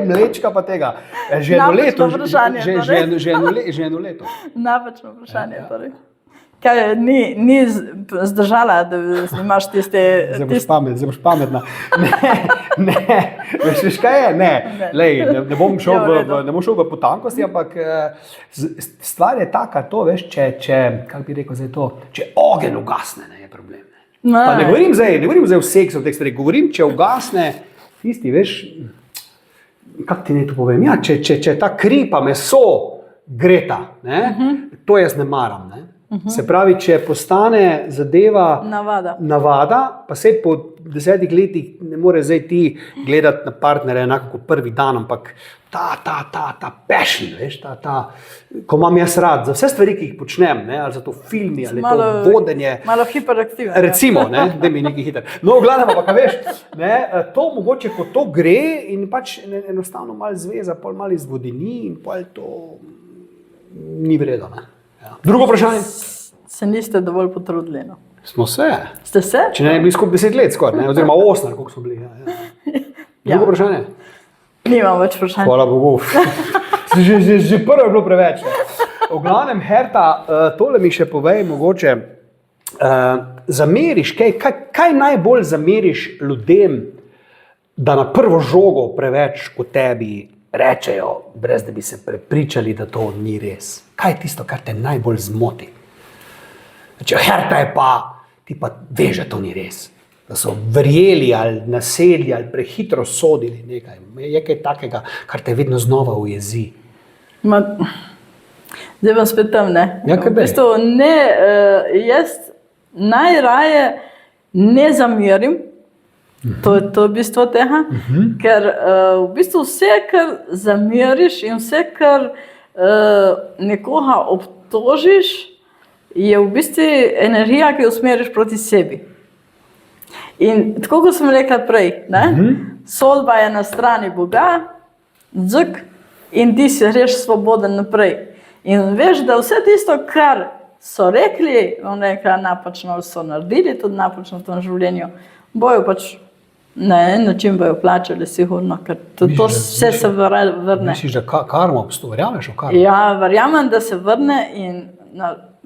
mlečka pa tega. Že eno leto. Napačno vprašanje, torej. Kaj, ni zdržala, da imaš tiste... Zdaj boš pametna. Ne. Veš kaj je? Ne. Lej, ne bom šel v potankosti, ampak stvar je taka, to veš, kako bi rekel zdaj to, če ogenj ugasne, ne, je problem. Pa ne govorim zdaj o seksu, govorim, če ugasne tisti, veš, kako ti naj to povem, ja, če ta kri pa meso greta, ne, to jaz ne maram, ne. Se pravi, če postane zadeva navada, pa se po 10 letih ne more zdaj ti gledati na partnere enako kot prvi dan, ampak ta passion, veš, ko imam jaz rad za vse stvari, ki jih počnem, ne, ali za to filmi, ali to vodenje. Malo hiperaktiven. Recimo, ne, da mi nekaj hiter. No, v glavnem, pa veš, ne, to mogoče, ko to gre in pač enostavno malo zveza, pol malo izvodeni in pol to ni vredno, ne. Ja. Drugo vprašanje? Se niste dovolj potrudili, no? Smo se. Ste se? Če ne bi bili skupaj 10 let skoraj, ne, oziroma 8, koliko smo bili. Ja. Drugo vprašanje? Nimam več vprašanja. Hvala Bogu. že prvo je bilo preveč. V glavnem, Herta, tole mi še povej, mogoče, zameriš, kaj najbolj zameriš ljudem, da na prvo žogo preveč o tebi rečejo, brez da bi se prepričali, da to ni res? Kaj je tisto, kar te najbolj zmoti? Če Herta je pa, ti pa veš, da to ni res. Da so verjeli ali nasedli ali prehitro sodili nekaj. Je kaj takega, kar te vedno znova ujezi? Zdaj bom spet tam, ne? Ja, v bistvu ne, jaz najraje ne zamerim, to je v bistvu tega, ker v bistvu vse, kar zameriš in vse, kar nekoga obtožiš, je v bistvu energija, ki jo usmeriš proti sebi. In tako, kot sem rekla prej, sodba je na strani Boga, in ti si reš svoboden naprej. In veš, da vse tisto, kar so rekli, napačno so naredili, tudi napačno v tom življenju, bojo pač na en način bojo plačali, sigurno, ker to vse se vrne. Misliš, da karma obstoji? Verjameš v karmo? Ja, verjamem, da se vrne in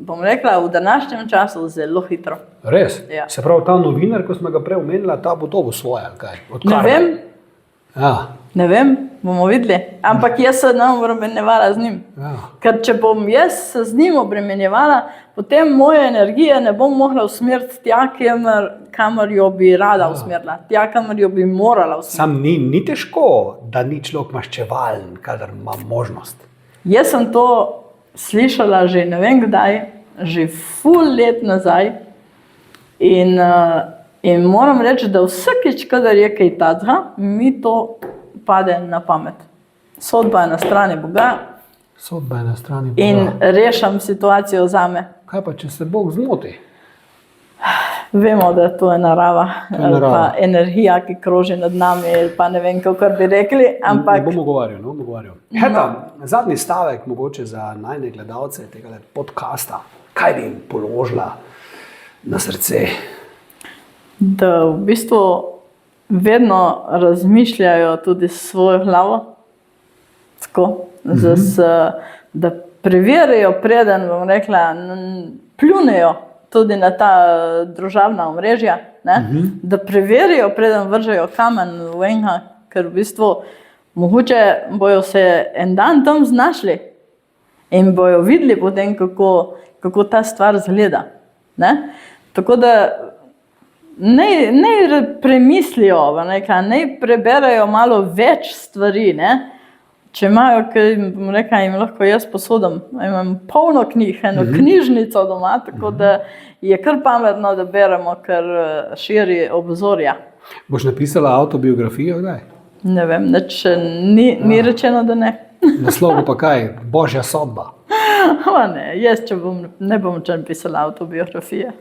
bom rekla, v današnjem času zelo hitro. Res? Ja. Se pravi, ta novinar, ko smo ga prej omenila, ta bo dobil svoje, ali kaj? Ne vem. Ja. Ne vem, bomo videli. Ampak jaz se ne bom obremenjevala z njim. Ja. Ker če bom jaz se z njim obremenjevala, potem moje energije ne bom mogla usmeriti tja, kamor jo bi rada usmerila. Tja, kamor jo bi morala usmeriti. Sam ni težko, da ni človek maščevalen, kadar ima možnost. Jaz sem to slišala že ne vem kdaj, že ful let nazaj in moram reči, da vsakič, kadar je kaj takega, mi to pade na pamet. Sodba je na strani Boga. Sodba je na strani Boga. In rešam situacijo zame. Kaj pa, če se Bog zmoti? Vemo, da to je narava, ali pa energija, ki kroži nad nami, ali pa ne vem, kako bi rekli, ampak... Ne bom govoril. Heta, zadnji stavek mogoče za najne gledalce tega podcasta. Kaj bi jim položila na srce? Da v bistvu vedno razmišljajo tudi s svojo glavo, tako, da preverijo, preden, bom rekla, pljunejo tudi na ta družabna omrežja, da preverijo, preden vržejo kamen v enega, ker v bistvu mogoče bojo se en dan tam znašli in bojo videli potem, kako ta stvar zgleda. Ne? Tako da naj premislijo, naj preberajo malo več stvari, ne? Če imajo, bom rekla, jim lahko jaz posodim. Imam polno knjig, eno knjižnico doma, tako da je kar pametno, da beremo, ker širi obzorja. Boš napisala autobiografijo, kdaj? Ne vem, ni rečeno, da ne. Naslov pa kaj? Božja sodba. Ne, jaz ne bom napisala autobiografije.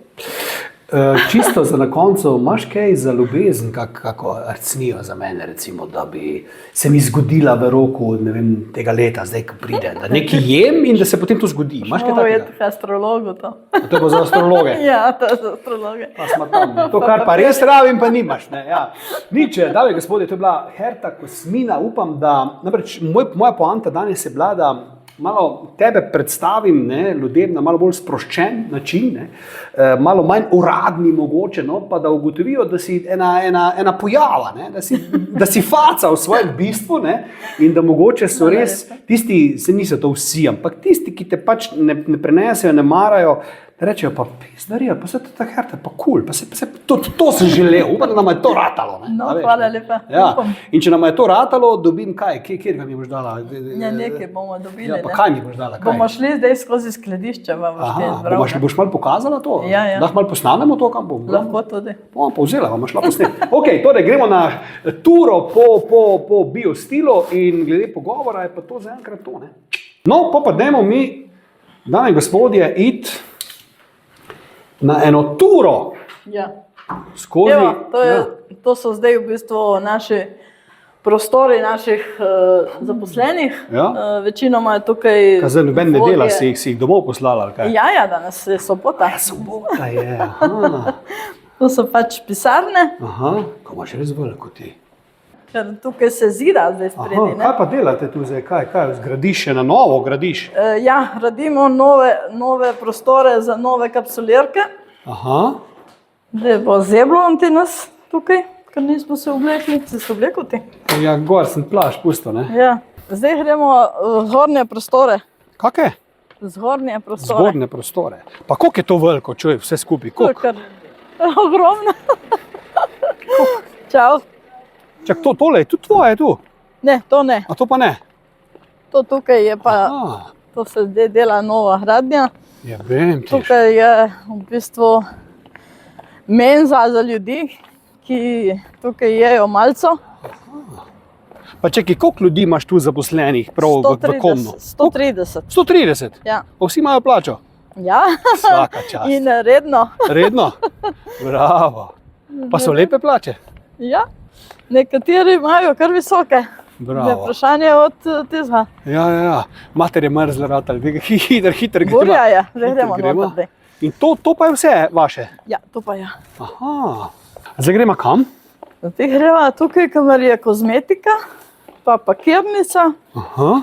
Čisto za na koncu, imaš kaj za ljubezen, kako arcnijo za mene, recimo, da bi se mi zgodila v roku, ne vem, tega leta, zdaj, ko pride, da nekaj jem in da se potem to zgodi. Imaš kaj takega? To je astrologu to. To bo za astrologe? Ja, to je za astrologe. Pa smo tam. To, kar pa res rabim, pa nimaš. Ne? Ja. Nič, dame gospodje, to je bila Herta Kosmina. Upam, da, namreč, moja poanta danes je bila, da malo tebe predstavim, ne, ljudem na malo bolj sproščen način, ne, malo manj uradni mogoče, no, pa da ugotovijo, da si ena pojava, ne, da si faca v svojem bistvu, ne, in da mogoče so res tisti, se niso to vsi, ampak tisti, ki te pač ne prenesejo, ne marajo, Rečejo pa pizdarija, pa se to tako herte, pa kul, pa se to sem želel, upam, da nam je to ratalo. Ne? No, A veš, hvala ne? lepa. Ja. Upam. In če nam je to ratalo, dobim kaj, kjer ga mi boš dala? Ja, nekaj bomo dobili. Ja, pa ne. kaj mi boš dala? Kaj? Bomo šli zdaj skozi skladišče. Boš malo pokazala to? Ja, ja. Lahko malo posnamemo to, kam bom? Lahko tudi. Bom povzela, vam šla posnet. Ok, torej gremo na turo po biostilu in glede pogovora je pa to zaenkrat to. Ne? No, pa dajmo mi, dame in gospodje, iti na eno turo Ja. skozi. Evo, to so zdaj v bistvu naši prostori naših zaposlenih. Ja. Večinoma je tukaj. Kaj zdaj noben ne dela, vodje. si jih domov poslala ali kaj? Ja, danes je sobota. Sobota je, aha. To so pač pisarne, Aha, ko imaš res veliko ti. ker tukaj se zida zdaj Aha, spredi. kaj pa delate tu zdaj, kaj, zgradiš še na novo, gradiš? Ja, radimo nove prostore za nove kapsulirke. Aha, Zdaj bo zeblon ti nas tukaj, ker nismo se oblekli, se oblekel ti. ja, gor sem plašč pusto, ne? Ja. Zdaj gremo v zgornje prostore. Kake? Zgornje prostore. Zgornje prostore. Pa koliko je to veliko, čuj, vse skupaj? To je Koliko? kar ogromno. Čau. Čak, tole je tudi tvoje tu, Ne, to ne. a to pa ne? To tukaj je pa, Aha, to se zdaj dela nova gradnja. ja, vem ti. Tukaj je v bistvu menza za ljudi, ki tukaj jejo malco. Pa čekaj, koliko ljudi imaš tu zaposlenih prav v Komnu? 130. 130? Ja. Pa vsi imajo plačo? Ja. Vsaka čast. In redno. Redno? Bravo. Pa so lepe plače? Ja. Nekateri imajo kar visoke. Bravo. Vprašanje od tega. Ja. Mater je mrzla ratal, hiter gremo. Burja je, zdaj gremo gremo. noter. In to pa je vse vaše? Ja, to pa je. Aha. Zdaj gremo kam? Zdaj greva tukaj, kamor je kozmetika, pa pakirnica. Aha.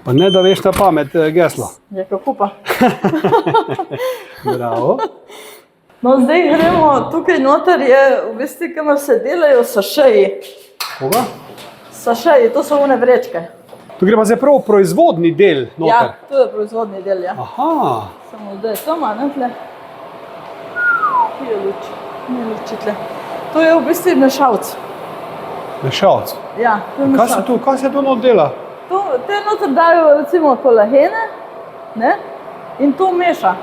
Pa ne da veš na pamet geslo. Ja, kako pa? Bravo. No, zdaj gremo tukaj noter, je v bistvu, kamor se delajo sašeji. Koga? Sašeji, to so one vrečke. Tu gre pa zdaj prav proizvodni del noter. Ja, to je proizvodni del, ja. Aha. Samo zdaj to ima, ne tle. Kje je luč? Ni luči tle. To je v bistvu mešalc. Mešalc. Ja, to je mešalc. Kaj se tu not dela? Te noter dajo recimo kolagene, ne? In to meša.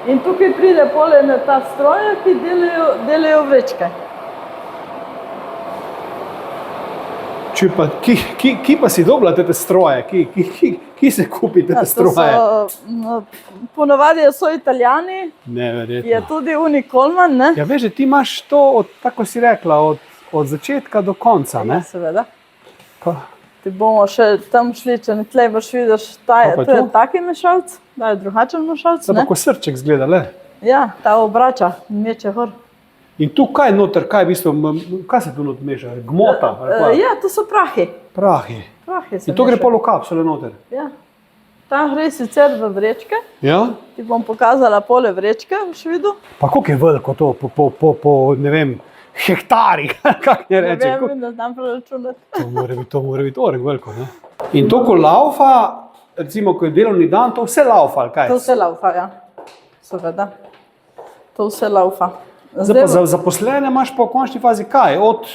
In tukaj pride pole na ta stroje, ki delajo vrečke. Če pa, ki pa si dobila te stroje? Ki se kupi te stroje? Ponavadi so Italijani, je Neverjetno. tudi Unikolman, ne? Ja, veš, že ti imaš to, tako si rekla, od začetka do konca, ne? Seveda. Pa, Ti bomo še tam šli, če ne tlej boš vidiš, Pa je to je to? taki mešalc, da je drugačen mešalc, da pa ne? ko srček zgleda, le. Ja, ta obrača, meče gor. In tu kaj noter, kaj v bistvu, kaj se tu not meša? Gmota? ali kaj? Ja, to so prahi. Prahi. Prahi se In to gre mešajo. polo kapsule noter? Ja. Ta gre sicer v vrečke, Ja? ti bom pokazala pole vrečke, boš videl. Pa koliko je veliko to, po ne vem, hektarih, kak ne Ne reče? vem, da znam preračunati. To mora biti orek veliko, ne? In to, ko laufa, recimo, ko je delovni dan, to vse laufa, ali kaj? To vse laufa, ja. Seveda. To vse laufa. Zdaj pa za zaposlene imaš pa v končni fazi kaj? Od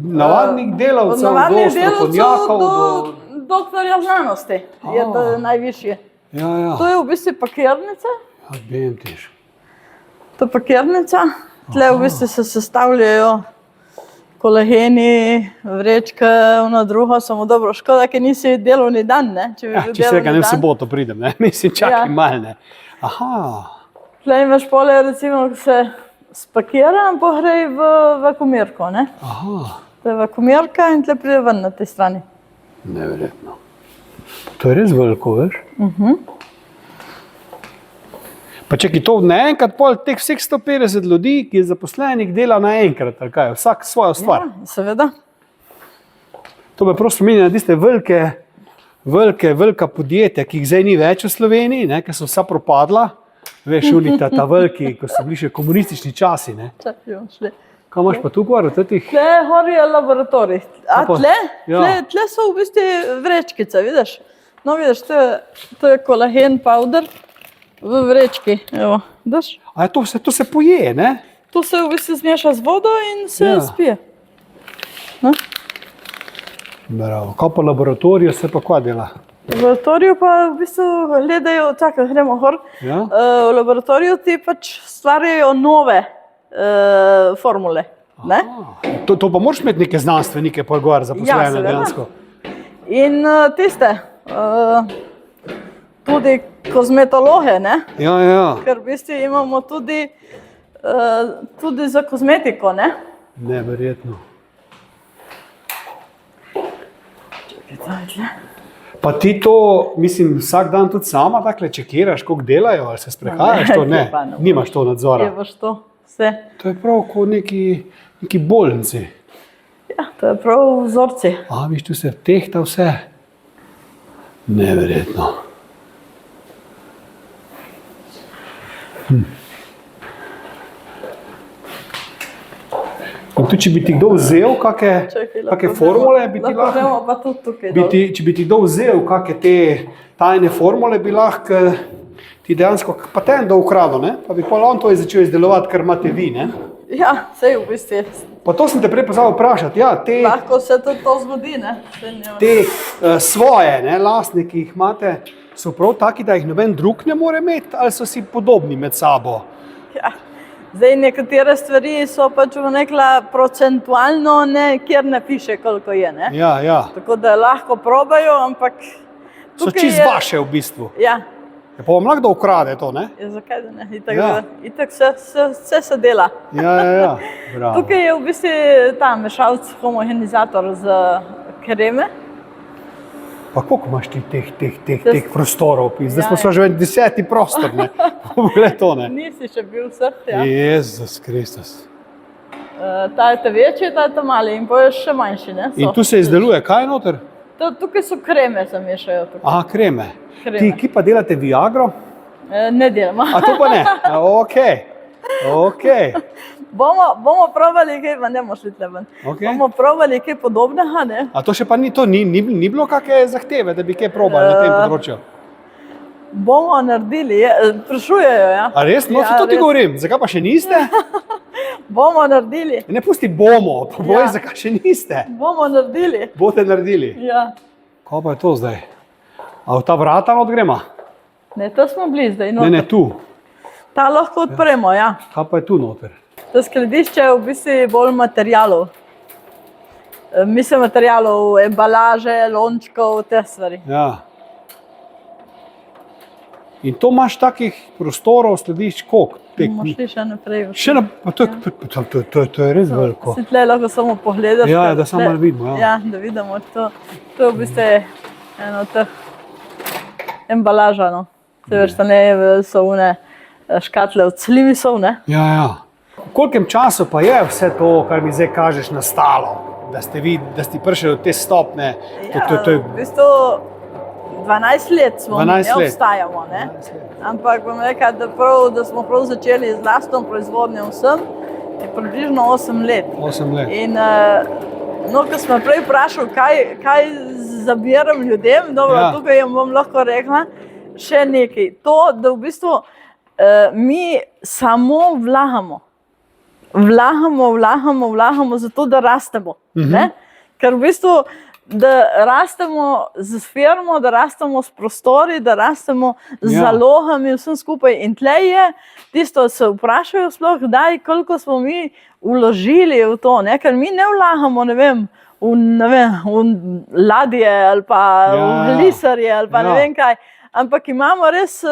navadnih delavcev, Od navadnih do strokovnjakov, do doktorja znanosti je to najvišje. Ja, To je v bistvu pakirnica. ja, vem tiš. To je pakirnica. Tle v bistvu se sestavljajo kolageni, vrečke, ono drugo, samo dobro, škoda, ker nisi delovni dan, ne? Če bi Ja, bil če se reka, ne delovni v dan. soboto pridem, ne? Mislim, čakaj Ja. malo, ne? Aha, Tle imaš pole, recimo, ko se spakira in gre v vakumirko, ne? aha, To je vakumirka in tle pride ven na tej strani. neverjetno. To je res veliko, veš? Pa čekaj, to naenkrat pol teh vseh 150 ljudi, ki je zaposlenih, dela naenkrat, ali kaj, vsak svojo stvar. Ja, seveda. To me prosto meni na tiste velika podjetja, ki jih zdaj ni več v Sloveniji, ne, ker so vsa propadla. Veš, unita ta veliki, ko so bili še komunistični časi, ne. Čakaj, bomo šli. Kaj imaš pa tu gor, v teh? Tle gor je laboratorij. A Pa- tle? ja. Tle so v bistvu vrečkice, vidiš? No, vidiš, to je kolagen powder v vrečki. Evo, daš? A to se poje, ne? To se v bistvu zmeša z vodo in se spije. No? Bravo. Kaj po laboratoriju se pa kva dela? V laboratoriju pa v bistvu gledajo, čakaj, gremo gor. Ja? V laboratoriju ti pač stvarjajo nove formule. Ne? To pa moraš imeti neke znanstvenike pa gor zaposlene seveda. dejansko. In tiste, tudi kozmetologe, ne? Ja. Ker v bistvu imamo tudi za kozmetiko, ne? Neverjetno. Pa ti to, mislim, vsak dan tudi sama takle čekiraš, koliko delajo, ali se sprehajaš to? Ne, nimaš to nadzora. Jebaš to, vse. To je prav kot neki bolnici. Ja, to je prav vzorci. A, viš, tu se tehta vse. Neverjetno. In tu, če bi ti kdo vzel kakšne formule, bi ti lahko, če bi ti kdo vzel kakšne te tajne formule, bi lahko ti dejansko patent ukradel, ne? Pa bi pol on to začel izdelovati, kar imate vi, ne? Ja, sej v bistvu. Pa to sem te prej pozabil vprašati, ja, Lahko se tudi to zgodi, ne? te svoje, ne, lastne, ki jih imate, so prav taki, da jih noben drug ne more imeti, ali so si podobni med sabo? Ja. Zdaj, nekatere stvari so pač vnekla procentualno, kjer ne piše, koliko je, ne? Ja. Tako da lahko probajo, ampak So čisto vaše v bistvu. Ja. Ja, pa vam lahko ukrade to, ne? Ja, zakaj da ne? Itak vse se dela. Ja, bravo. Tukaj je v bistvu ta mešalc, homogenizator za kreme. Pa koliko imaš ti teh prostorov? Zdaj smo že 10. prostor, ne? Poglej to, ne? Nisi še bil vseh, ja. Jezus Kristus. Ta je ta večji, ta je ta mali in pa je še manjši, ne? In tu se izdeluje kaj noter? Tukaj so kreme zamešajo. Aha, kreme. Ti, ki pa delate Viagro? Ne delamo. A to pa ne? Okej. Bomo probali kaj, pa ne bomo šli tle ven. Bomo probali kaj podobnega, ne? A to še pa ni bilo kakšne zahteve, da bi kaj probali na tem področju? Bomo naredili, sprašujejo, ja. A res? No, to ti govorim. Zakaj pa še niste? Bomo naredili. Ne pusti bomo, povej, zakaj še niste. Bomo naredili. Boste naredili? Ja. Kaj pa je to zdaj? A v ta vrata odgrema? Ne, to smo bili zdaj noter. Ne, tu. Ta lahko odpremo, ja. Kaj pa je tu noter? To skladišče je v bistvu bolj materialov. Mislim materialov, embalaže, lončkov, te stvari. Ja. In to imaš takih prostorov, skladišč, koliko? Bomo šli še naprej. To je res veliko. Si tle lahko samo pogledaš. Ja, da samo malo vidimo. Ja, da vidimo. To je v bistvu eno teh embalaža, no. Se veš, ne so one škatle od slimi so, ne? Ja. V kolikem času pa je vse to, kar mi zdaj kažeš, nastalo? Da ste prišli do te stopne? Ja, v bistvu 12 let smo, ne obstajamo, ne? Ampak bom rekla, da smo prav začeli z lastno proizvodnjo vsem, je približno 8 let. 8 let. In ko smo prej vprašali, kaj zabiram ljudem, tukaj jim bom lahko rekla še nekaj. To, da v bistvu mi samo vlagamo. Vlagamo zato, da rastemo. Ker v bistvu, da rastemo z firmo, da rastemo s prostori, da rastemo z zalogami, vsem skupaj. In tle je tisto, se vprašajo sploh, koliko smo mi vložili v to, ne? Ker mi ne vlagamo, v ladje ali pa v gliserje ali pa ne vem kaj, ampak imamo res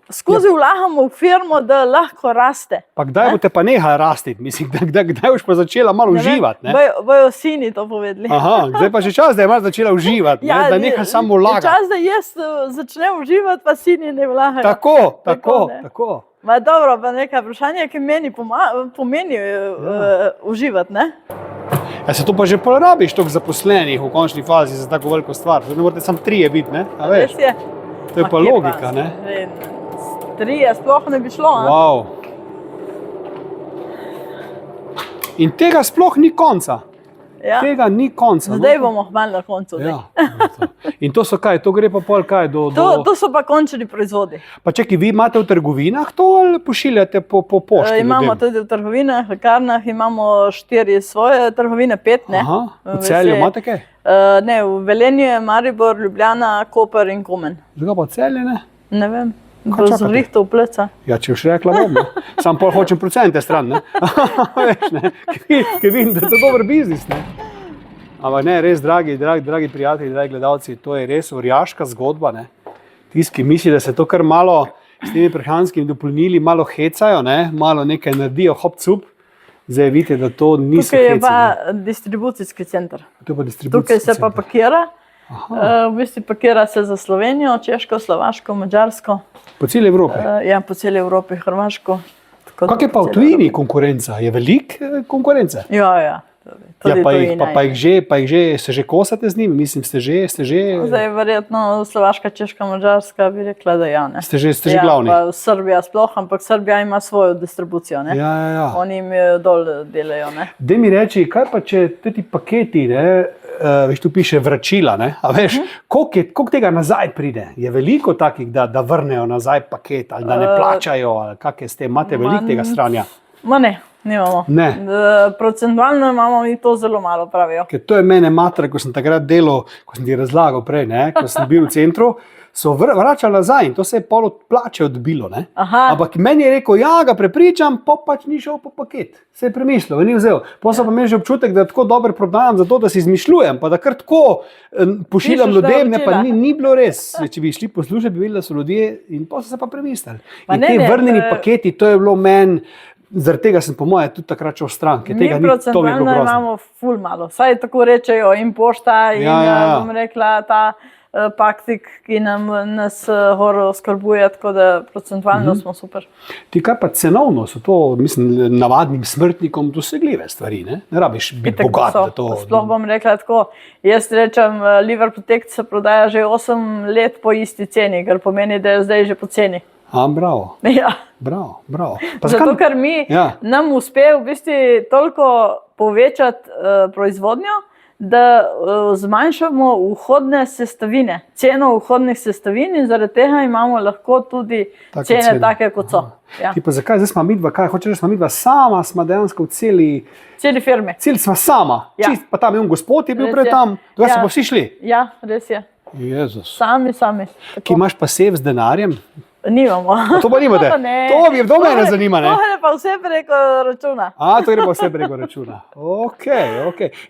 skozi vlagamo v firmo, da lahko raste. Pa kdaj boste pa nehali rasti? Mislim, kdaj boš pa začela malo uživati? Bojo sini to povedali. Aha, zdaj pa že čas, da je malo začela uživati, da neha samo vlagati. Čas, da jaz začnem uživati, pa sini ne vlagajo. Tako. Ma dobro, pa nekaj vprašanje, ki meni pomeni uživati, ne? Ja, se to pa že porabiš toliko zaposlenih v končni fazi za tako veliko stvar. Ne morate samo 3 biti, ne? A veš? Res je. To je pa logika, ne? 3 sploh ne bi šlo, ne? Wow. In tega sploh ni konca. Ja. Tega ni konca. Zdaj bomo malo na koncu. Ja. In to so kaj? To gre pa pol kaj? To so pa končni proizvodi. Pa čekaj, vi imate v trgovinah to ali pošiljate po pošti? Imamo tudi v trgovinah, lekarnah, imamo 4 svoje trgovine, 5 ne. Aha, v Celju imate kaj? Ne, v Velenju je Maribor, Ljubljana, Koper in Komen. Zakaj pa Celje ne? Ne vem. Zrihto v pleca. Ja, če už rekla bom, sam pol hočem procente stran, ne? Veš, ne? Ker vidim, da je to dober biznis, ne? Ampak ne, res, dragi prijatelji, dragi gledalci, to je res orjaška zgodba, ne? Tisti, ki misli, da se to kar malo s temi prehranskimi dopolnili malo hecajo, ne? Malo nekaj naredijo, hop cup, zdaj vidite, da to niso Tukaj je heci, pa distribucijski center. Tukaj se pa pakira. V bistvu pakira se za Slovenijo, Češko, Slovaško, Madžarsko. Po celi Evropi? Ja, po celi Evropi, Hrvaško. Kak je pa v tujini konkurenca? Je velik konkurence? Ja. Ja, pa jih že, se že kosate z njimi? Mislim, ste že... Zdaj verjetno Slovaška, Češka, Madžarska bi rekla, da ja, ne. Ste že glavni? Ja, pa Srbija sploh, ampak Srbija ima svojo distribucijo, ne. Ja. Oni jim dol delajo, ne. Daj mi reči, kaj pa če ti paketi, ne, veš, tu piše vračila, ne, a veš, koliko tega nazaj pride? Je veliko takih, da vrnejo nazaj paket, ali da ne plačajo, ali kakje ste, imate veliko tega stranja? Ma ne. Nimamo. Ne. Procentualno imamo mi to zelo malo, pravijo. Ker to je mene matra, ko sem takrat delal, ko sem ti razlagal prej, ne, ko sem bil v centru, so vračali nazaj in to se je pol od plače odbilo. Ne. Ampak meni je rekel, ja, ga prepričam, pač ni šel po paket. Se je premislil, ni vzel. Potem pa imel že občutek, da tako dobro prodajam zato, da si izmišljujem, pa da kar tako pošiljam ljudem, ne, pa ni bilo res. Če bi šli poslušati, bi videli, da so ljudje in potem so se pa premislili. In te vrnjeni paketi, to je bilo meni, zaradi tega sem po moje tudi takrat šel stran. Mi procentualno imamo ful malo. Saj tako rečejo in pošta in bom rekla ta Paktik, ki nas horo skrbuje, tako da procentualno smo super. Ti kaj pa cenovno so to, mislim, navadnim smrtnikom dosegljive stvari, ne? Ne rabiš biti bogat, da to... Sploh bom rekla tako, jaz rečem, Liver Protect se prodaja že 8 let po isti ceni, kar pomeni, da je zdaj že po ceni. Bravo. Ja. Bravo. Zato, ker nam uspe v bistvu toliko povečati proizvodnjo, da zmanjšamo vhodne sestavine, ceno vhodnih sestavin in zaradi tega imamo lahko tudi cene take, kot so. Ja. Ti pa zakaj zdaj smo midva, kaj hoče reči, smo midva sama, smo dejansko v celi firmi. Celi smo sama. Ja. Čist, pa tam je gospod je bil pred tam, tukaj so pa vsi šli. Ja, res je. Jezus. Sami. Ki imaš pa sef z denarjem? Nimamo. To pa nimate? To bi do mene zanima, ne? To gre pa vse preko računa. To gre pa vse preko računa. Ok.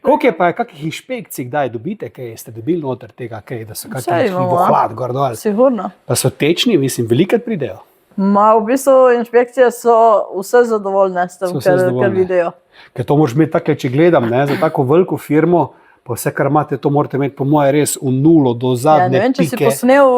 Koliko je pa kakih inšpekcij, kdaj dobite, kaj ste dobili noter tega, da so kakšni vohlad gor dol? Sigurno. Pa so tečni, mislim, velikrat pridejo? V bistvu inšpekcije so vse zadovoljne s tem, kar vidijo. Ker to moraš imeti takle, če gledam, ne, za tako veliko firmo, pa vse, kar imate, to morate imeti po moje res v nulo do zadnje pike. Ne vem, če si posnel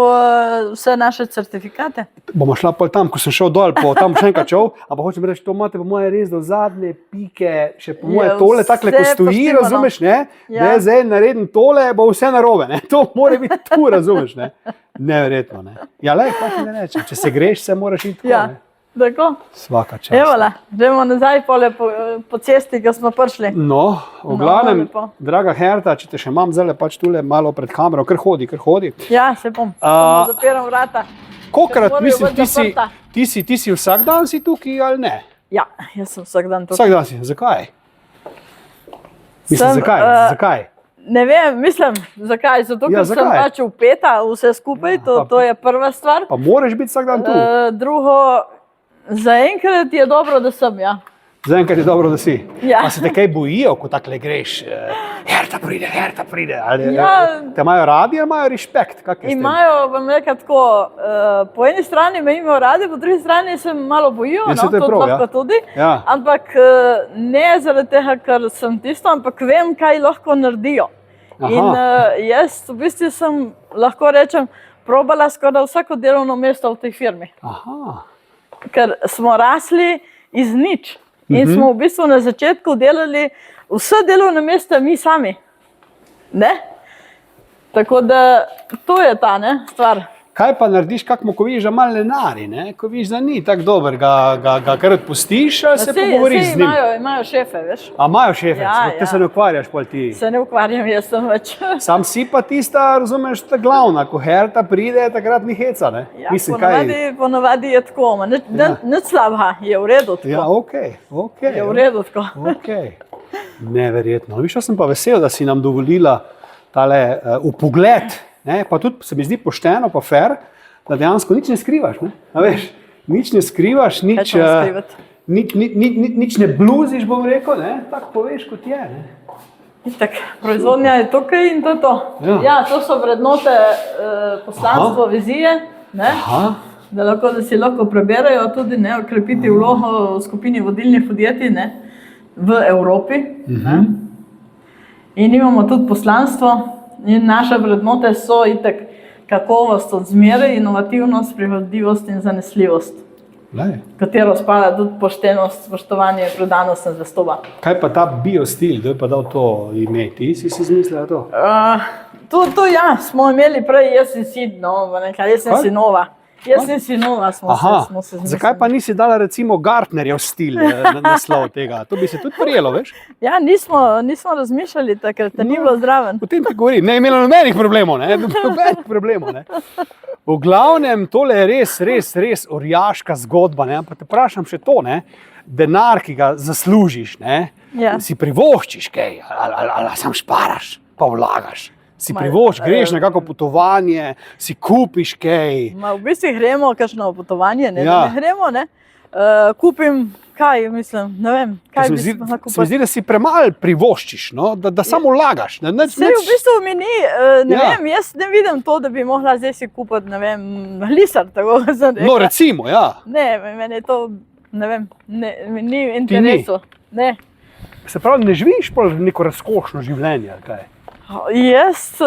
vse naše certifikate. Bomo šla pol tam, ko sem šel dol, tam še enkrat šel, ampak hočem reči, to imate po moje res do zadnje pike, še po moje tole takle, ko stoji, razumeš, ne? Da je zdaj naredim tole, bo vse narobe, ne? To mora biti tu, razumeš, ne? Neverjetno, ne? Ja, lej, pa ti ne rečem, če se greš, se moraš iti tako, ne? Tako. Svaka čast. Evola, gremo nazaj po cesti, ko smo prišli. No, v glavnem, draga Herta, če te še imam zdaj pač tule malo pred kamero, kar hodi. Ja, se bom. Zapiram vrata. Kolikrat, mislim, ti si vsak dan si tukaj ali ne? Ja, jaz sem vsak dan tukaj. Vsak dan si, zakaj? Mislim, zakaj? Ne vem, mislim, zakaj? Zato, ker sem pač vpeta vse skupaj, to je prva stvar. Pa moraš biti vsak dan tu? Drugo, zaenkrat je dobro, da sem, ja. Zaenkrat je dobro, da si. Ja. Pa se te kaj bojijo, ko takle greš? Herta pride. Te imajo radi ali imajo respekt? Imajo, bom rekel tako, po eni strani me imajo radi, po drugi strani se malo bojijo, to lahko tudi. Ampak ne zaradi tega, ker sem tisto, ampak vem, kaj lahko naredijo. In jaz v bistvu sem, lahko rečem, probala skoraj vsako delovno mesto v tej firmi. Ker smo rasli iz nič. In smo v bistvu na začetku delali vse delovne mesta mi sami. Ne? Tako da to je ta stvar. Kaj pa narediš, ko vidiš, da malo lenari, ne? Ko vidiš, da ni tako dober, ga kar odpustiš, ali se pogovoriš z njim? Imajo šefe, veš. A imajo šefe, Ja, te se ne ukvarjaš pol ti. Se ne ukvarjam, jaz sem več. Sam si pa tista, razumeš, ta glavna, ko Herta pride, takrat ni heca, ne? Ja, ponavadi je tako, nič slabega, je v redu tako. Ja, okej. Je v redu tako. Okej. Neverjetno. Viš, jaz sem pa vesel, da si nam dovolila tale vpogled, ne? Pa tudi se mi zdi pošteno pa fair, da dejansko nič ne skrivaš, ne? A veš, nič ne skrivaš, nič ne bluziš, bom rekel, ne? Tako poveš, kot je, ne? Itak, proizvodnja je tukaj in to je to. Ja, to so vrednote poslanstvo, vizije, ne? Da si lahko preberajo tudi, ne, okrepiti vlogo v skupini vodilnih podjetij, ne, v Evropi. Ne? In imamo tudi poslanstvo in naše vrednote so itak kakovost od zmeraj, inovativnost, prihodljivost in zanesljivost. Katero spada tudi poštenost, spoštovanje, predanost in zvestoba. Kaj pa ta biostil, kdo je pa dal to ime? Ti si izmislila to? To ja, smo imeli prej, jaz sem sinova. Jaz sem sinova, smo se zmislili. Zakaj pa nisi dala recimo Gartnerjev stil naslov tega? To bi se tudi prijelo, veš? Ja, nismo razmišljali takrat, da ni bilo zraven. Potem ti govorim, ne imelo nobenih problemov, ne? V glavnem, tole je res orjaška zgodba, ne? Ampak te vprašam še to, ne? Denar, ki ga zaslužiš, ne? Si privoščiš kaj, ali sam šparaš, pa vlagaš. Si privoščiš, greš na kako potovanje, si kupiš kaj. V bistvu gremo kakšno potovanje, ne gremo, ne? Kupim, kaj mislim, ne vem, kaj bi lahko kupil. Se mi zdi, da si premalo privoščiš, no? Da samo vlagaš. Sej v bistvu mi ni, ne vem, jaz ne vidim to, da bi mohla zdaj si kupiti, ne vem, lisar, tako sem rekla. No, recimo, ja. Ne, meni je to, ne vem, mi ni interesu. Ne. Se pravi, ne živiš pa neko razkošno življenje, ali kaj? Jaz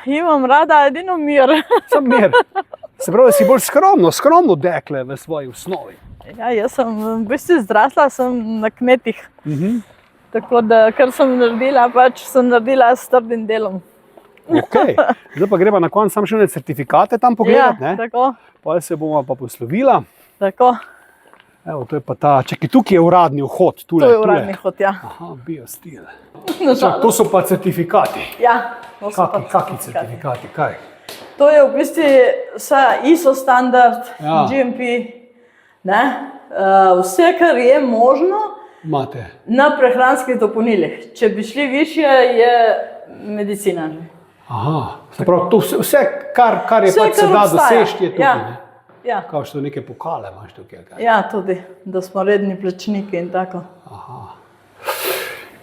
imam rada edino mir. Sam mir. Se pravi, da si bolj skromno dekle v svoji osnovi. Ja, jaz sem v bistvu zrasla, sem na kmetih. Tako da, kar sem naredila, sem naredila s trdim delom. Okej. Zdaj pa greva na konec samo še certifikate tam pogledati, ne? Ja, tako. Pa se bomo pa poslovila. Tako. Evo, to je pa ta, čakaj, tukaj je uradni vhod. To je uradni vhod, ja. Aha, biostil. To so pa certifikati. Ja. Kaki certifikati, kaj? To je v bistvu ISO standard, GMP, ne? Vse, kar je možno na prehranskih dopolnilih. Če bi šli višje, je medicina. Aha, se pravi, vse, kar je pač se da dosežiti, je tukaj, ne? Ja. Kao što neke pokale imaš tukaj, kaj? Ja, tudi, da smo redni plačniki in tako. Aha.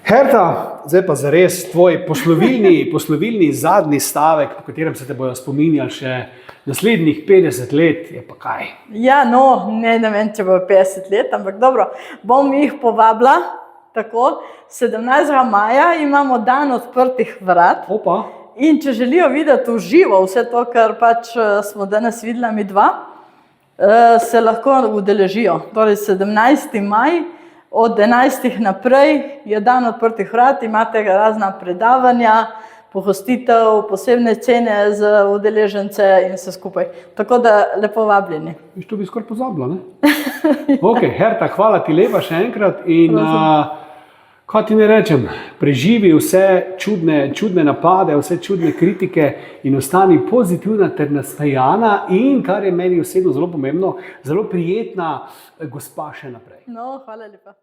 Herta, zdaj pa zares tvoj poslovilni zadnji stavek, po katerem se te bojo spominjali še naslednjih 50 let, je pa kaj? Ja, no, ne vem, če bo 50 let, ampak dobro, bom jih povabila, tako, 17. maja imamo dan odprtih vrat. Opa. In če želijo videti v živo vse to, kar pač smo danes videla mi dva, se lahko udeležijo. Torej 17. maj od 11. naprej je dan odprtih vrat, imate razna predavanja, pohostitev, posebne cene za udeležence in vse skupaj. Tako da lepo vabljeni. Viš, to bi skoraj pozabila, ne? Ok, Herta, hvala ti lepa še enkrat in kaj ti ne rečem, preživi vse čudne napade, vse čudne kritike in ostani pozitivna ter nasmejana in, kar je meni osebno zelo pomembno, zelo prijetna gospa še naprej. No, hvala lepa.